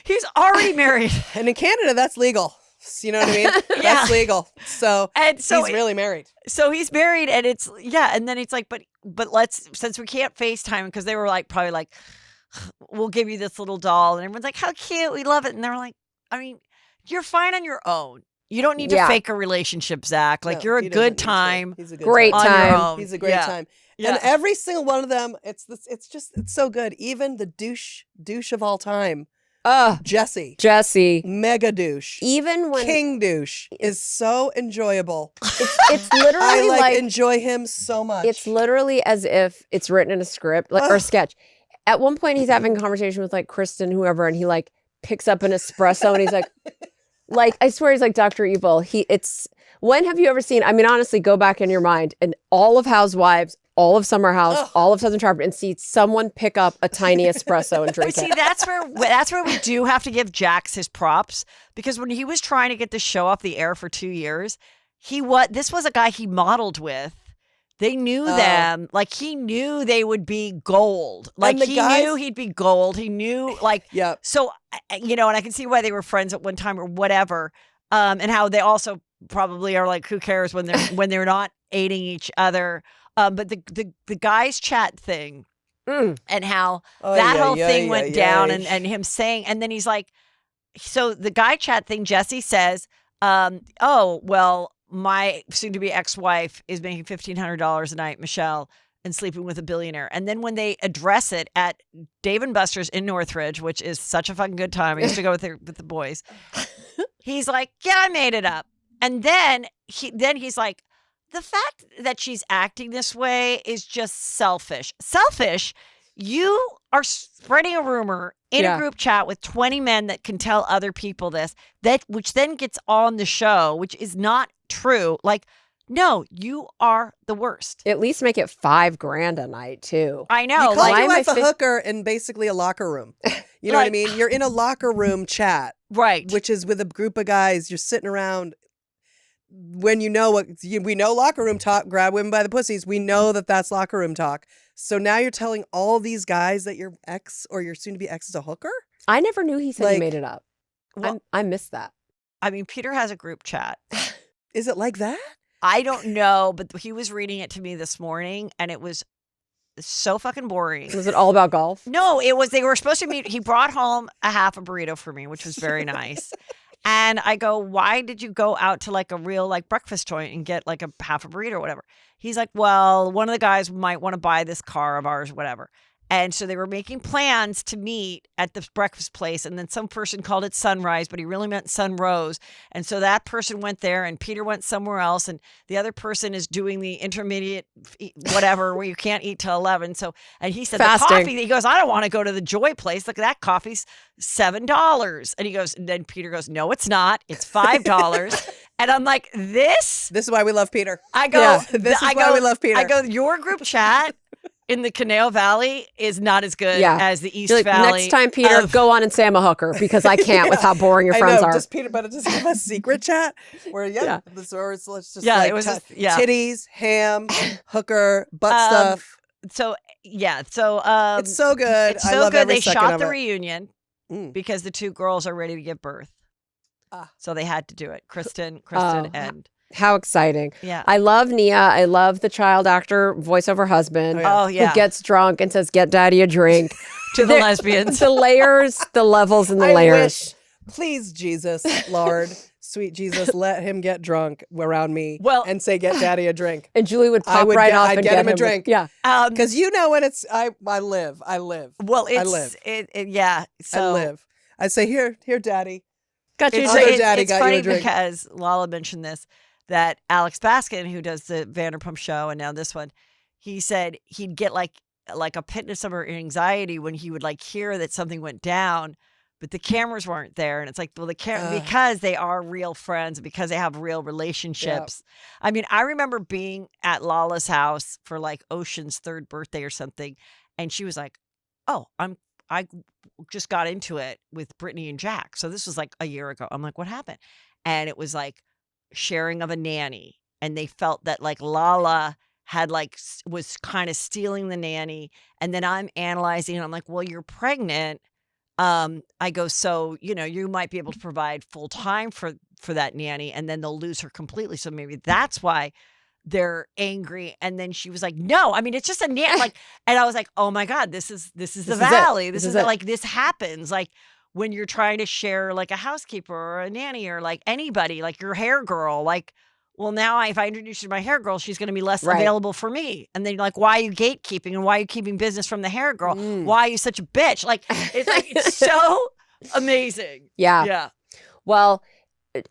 He's already married. And in Canada, that's legal. You know what I mean? Yeah. That's legal. So And so he's really married. So he's married, and it's and then it's like, but since we can't FaceTime, because they were like probably like, we'll give you this little doll, and everyone's like, how cute, we love it, and they're like, I mean, you're fine on your own. You don't need to fake a relationship, Zach. Like No, you're a he doesn't good need to. time. He's a good Great on your time. own. He's a great Yeah. time. Yeah. And every single one of them, it's so good. Even the douche of all time, Jesse, mega douche, Even when king douche, is so enjoyable. it's literally I like enjoy him so much. it's literally as if it's written in a script or a sketch. At one point, he's having a conversation with like Kristen, whoever, and he like picks up an espresso and he's like I swear he's like Dr. Evil. When have you ever seen? I mean, honestly, go back in your mind and all of Housewives, all of Summer House, all of Southern Charm, and see someone pick up a tiny espresso and drink But see, it. that's where we do have to give Jax his props, because when he was trying to get the show off the air for 2 years, this was a guy he modeled with. They knew them, like he knew they would be gold. Like he knew he'd be gold. He knew like, Yep. So, and I can see why they were friends at one time or whatever. And how they also probably are like, who cares when they're not aiding each other. But the guys chat thing and how that whole thing went down and him saying, and then he's like, so the guy chat thing, Jesse says, oh, well, my soon-to-be ex-wife is making $1,500 a night, Michelle, and sleeping with a billionaire. And then when they address it at Dave & Buster's in Northridge, which is such a fucking good time, I used to go with the boys. He's like, yeah, I made it up. And then he's like, the fact that she's acting this way is just selfish. Selfish. You are spreading a rumor in a group chat with 20 men that can tell other people this, which then gets on the show, which is not true. Like, no, you are the worst. At least make it $5,000 a night too. I know. You call your wife a hooker in basically a locker room. You know what I mean? You're in a locker room chat. Right. Which is with a group of guys. You're sitting around. When we know locker room talk, grab women by the pussies. We know that that's locker room talk. So now you're telling all these guys that your ex or your soon-to-be ex is a hooker? I never knew he said he made it up. Well, I missed that. I mean, Peter has a group chat. Is it like that? I don't know, but he was reading it to me this morning, and it was so fucking boring. Was it all about golf? No, it was. They were supposed to meet. He brought home a half a burrito for me, which was very nice. And I go, why did you go out to like a real like breakfast joint and get like a half a burrito or whatever? He's like, well, one of the guys might want to buy this car of ours, whatever. And so they were making plans to meet at this breakfast place. And then some person called it Sunrise, but he really meant Sunrose. And so that person went there and Peter went somewhere else. And the other person is doing the intermediate whatever where you can't eat till 11. So, and he said, Fasting. the coffee, he goes, I don't want to go to the Joy place. Look, that coffee's $7. And he goes, and then Peter goes, no, it's not. It's $5. And I'm like, this is why we love Peter. I go, this is why we love Peter. I go, your group chat in the Canal Valley is not as good as the East Valley. Next time, Peter, go on and say I'm a hooker because I can't with how boring your friends are. Does Peter, but just have a secret chat where let's just it was titties, ham, hooker, butt stuff. So it's so good. It's so I love good. Every they second shot of the it. reunion because the two girls are ready to give birth. So they had to do it. Kristen, and. How exciting. Yeah. I love Nia. I love the child actor voiceover husband who gets drunk and says, get daddy a drink. To the lesbians. The layers, the levels, and the layers. Please, Jesus, Lord, sweet Jesus, let him get drunk around me and say, get daddy a drink. And Julie would pop off I'd and get him a drink. Yeah. Because when it's, I live. Well, it's, I live. So I live. I say, here, daddy. Got you. Other daddy it's got funny you a drink. Because Lala mentioned this, that Alex Baskin, who does the Vanderpump show and now this one, he said he'd get like a pit of summer anxiety when he would like hear that something went down, but the cameras weren't there. And it's like, well, because they are real friends, because they have real relationships. Yeah. I mean, I remember being at Lala's house for like Ocean's 3rd birthday or something. And she was like, oh, I just got into it with Brittany and Jack. So this was like a year ago. I'm like, what happened? And it was like sharing of a nanny. And they felt that like Lala had was kind of stealing the nanny. And then I'm analyzing and I'm like, well, you're pregnant. I go, so, you might be able to provide full time for that nanny and then they'll lose her completely. So maybe that's why they're angry. And then she was like, no, I mean, it's just a nanny. And I was like, oh my God, this is the Valley. This is like, this happens. Like when you're trying to share like a housekeeper or a nanny or like anybody, like your hair girl, like, well, now if I introduce you to my hair girl, she's going to be less available for me. And then you're like, why are you gatekeeping and why are you keeping business from the hair girl? Why are you such a bitch? Like, it's so amazing. Yeah. Yeah. Well,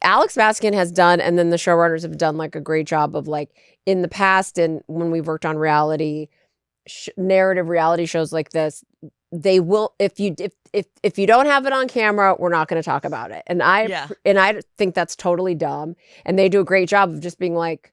Alex Baskin has done, and then the showrunners have done like a great job of like in the past and when we've worked on narrative reality shows like this, they will, if you don't have it on camera, we're not going to talk about it. And I think that's totally dumb. And they do a great job of just being like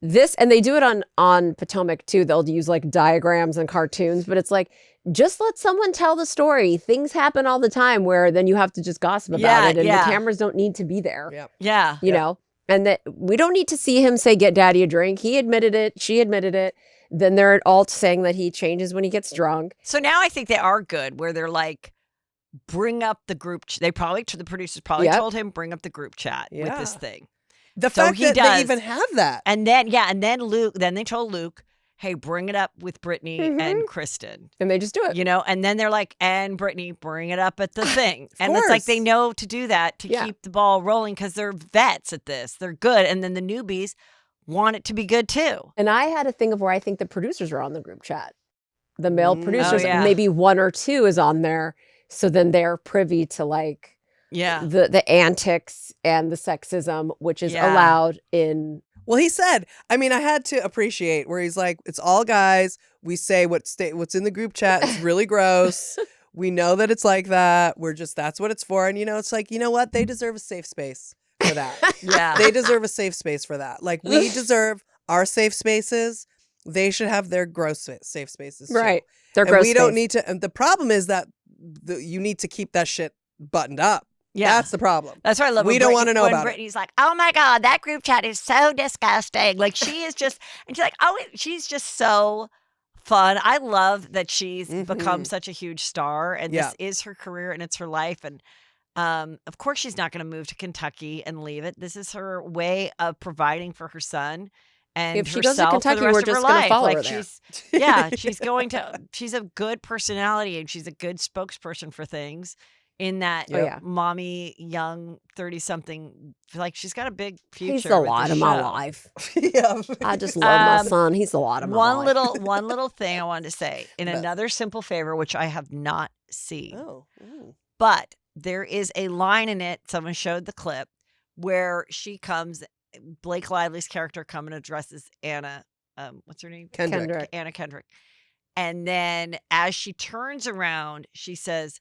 this, and they do it on Potomac too. They'll use like diagrams and cartoons, but it's like, just let someone tell the story. Things happen all the time where then you have to just gossip about it, and the cameras don't need to be there. Yeah. You know, and that we don't need to see him say, get daddy a drink. He admitted it. She admitted it. Then they're all saying that he changes when he gets drunk. So now I think they are good where they're like, bring up the group. The producers probably told him, bring up the group chat with this thing. The fact that they even have that. And then they told Luke, hey, bring it up with Brittany and Kristen. And they just do it. And then they're like, and Brittany, bring it up at the thing. And it's like they know to do that to keep the ball rolling because they're vets at this. They're good. And then the newbies, want it to be good too. And I had a thing of where I think the producers are on the group chat. The male producers, yeah. maybe one or two is on there. So then they're privy to like the antics and the sexism, which is allowed in. Well, he said, I mean, I had to appreciate where he's like, it's all guys. We say what's in the group chat. It's really gross. We know that it's like that. That's what it's for. And, it's like, you know what? They deserve a safe space for that. They deserve a safe space for that. Like, we deserve our safe spaces. They should have their gross safe spaces too. Right. Their and gross we don't space. need to. And the problem is that you need to keep that shit buttoned up. Yeah. That's the problem. That's why I love We don't want to know when about Brittany's like, oh my God, that group chat is so disgusting. Like she is just, and she's like, oh, she's just so fun. I love that she's become such a huge star and this is her career and it's her life. And of course she's not going to move to Kentucky and leave it. This is her way of providing for her son. And if she goes to herself Kentucky, for the rest we're of just her going to life. follow like her there. She's a good personality and she's a good spokesperson for things in that mommy, young 30-something, like she's got a big future. He's the lot of my life. I just love my son. He's the lot of my life. One little thing I wanted to say in another simple favor, which I have not seen. But there is a line in it. Someone showed the clip where she comes, Blake Lively's character come and addresses Anna. What's her name? Kendrick. Anna Kendrick. And then as she turns around, she says,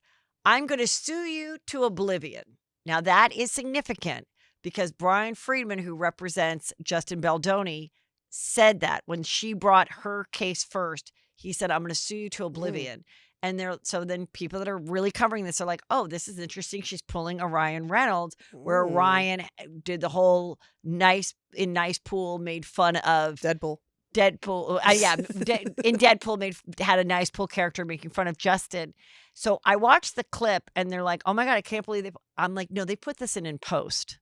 I'm going to sue you to oblivion. Now that is significant because Brian Friedman, who represents Justin Baldoni, said that when she brought her case first, he said, I'm going to sue you to oblivion. And so then people that are really covering this are like, oh, this is interesting. She's pulling a Ryan Reynolds where Ryan did the whole nice pool, made fun of Deadpool. In Deadpool had a nice pool character making fun of Justin. So I watched the clip and they're like, oh my God, I can't believe I'm like, no, they put this in post.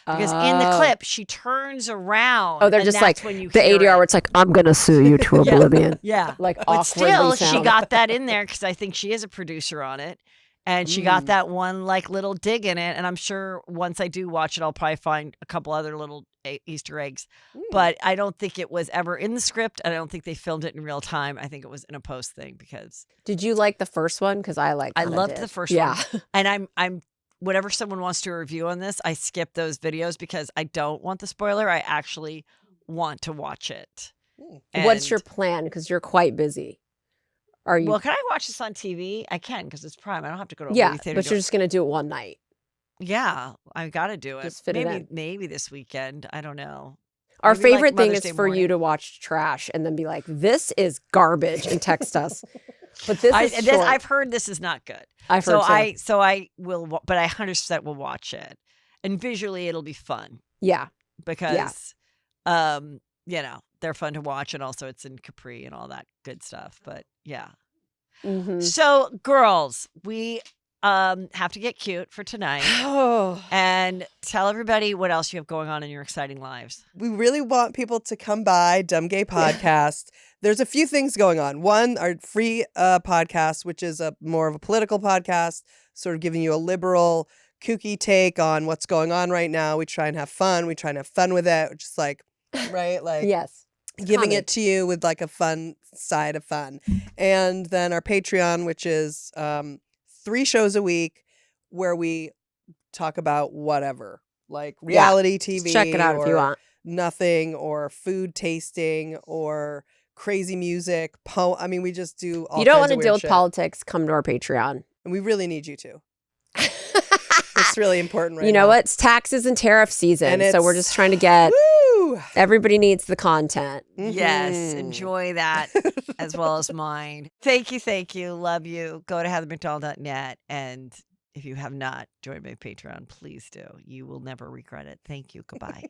Because in the clip, she turns around. Oh, they're just like the ADR where it's like, I'm going to sue you to oblivion. Yeah. Like but still, sound. she got that in there because I think she is a producer on it. And she got that one like little dig in it. And I'm sure once I do watch it, I'll probably find a couple other little Easter eggs. But I don't think it was ever in the script. And I don't think they filmed it in real time. I think it was in a post thing because. Did you like the first one? Because I loved the first one. And I'm whenever someone wants to do a review on this, I skip those videos because I don't want the spoiler. I actually want to watch it. What's your plan? Because you're quite busy. Are you? Well, can I watch this on TV? I can because it's Prime. I don't have to go to a movie theater. But you're just going to do it one night. Yeah, I got to do it. Just fit it in. Maybe this weekend. I don't know. Our Maybe favorite thing is for morning. you to watch trash and then be like, this is garbage and text us. But I've heard this is not good. I've heard so I will, but I 100% will watch it. And visually it'll be fun. Yeah. Because, they're fun to watch. And also it's in Capri and all that good stuff. But yeah. So girls, we have to get cute for tonight and tell everybody what else you have going on in your exciting lives. We really want people to come by Dumb Gay Podcast. There's a few things going on. One, our free podcast, which is more of a political podcast, sort of giving you a liberal, kooky take on what's going on right now. We try and have fun. We try and have fun with it, which is like, right? Like, yes. Giving it to you with like a fun side of fun. And then our Patreon, which is 3 shows a week where we talk about whatever, like reality TV. Just check it out if you want. Nothing, or food tasting, or crazy music. I mean, we just do all kinds of weird shit. You don't want to deal with politics, come to our Patreon. And we really need you to. It's really important right now. You know what? It's taxes and tariff season. So we're just trying to get... Everybody needs the content. Yes, enjoy that as well as mine. Thank you. Love you. Go to heathermcdonald.net. And if you have not joined my Patreon, please do. You will never regret it. Thank you. Goodbye.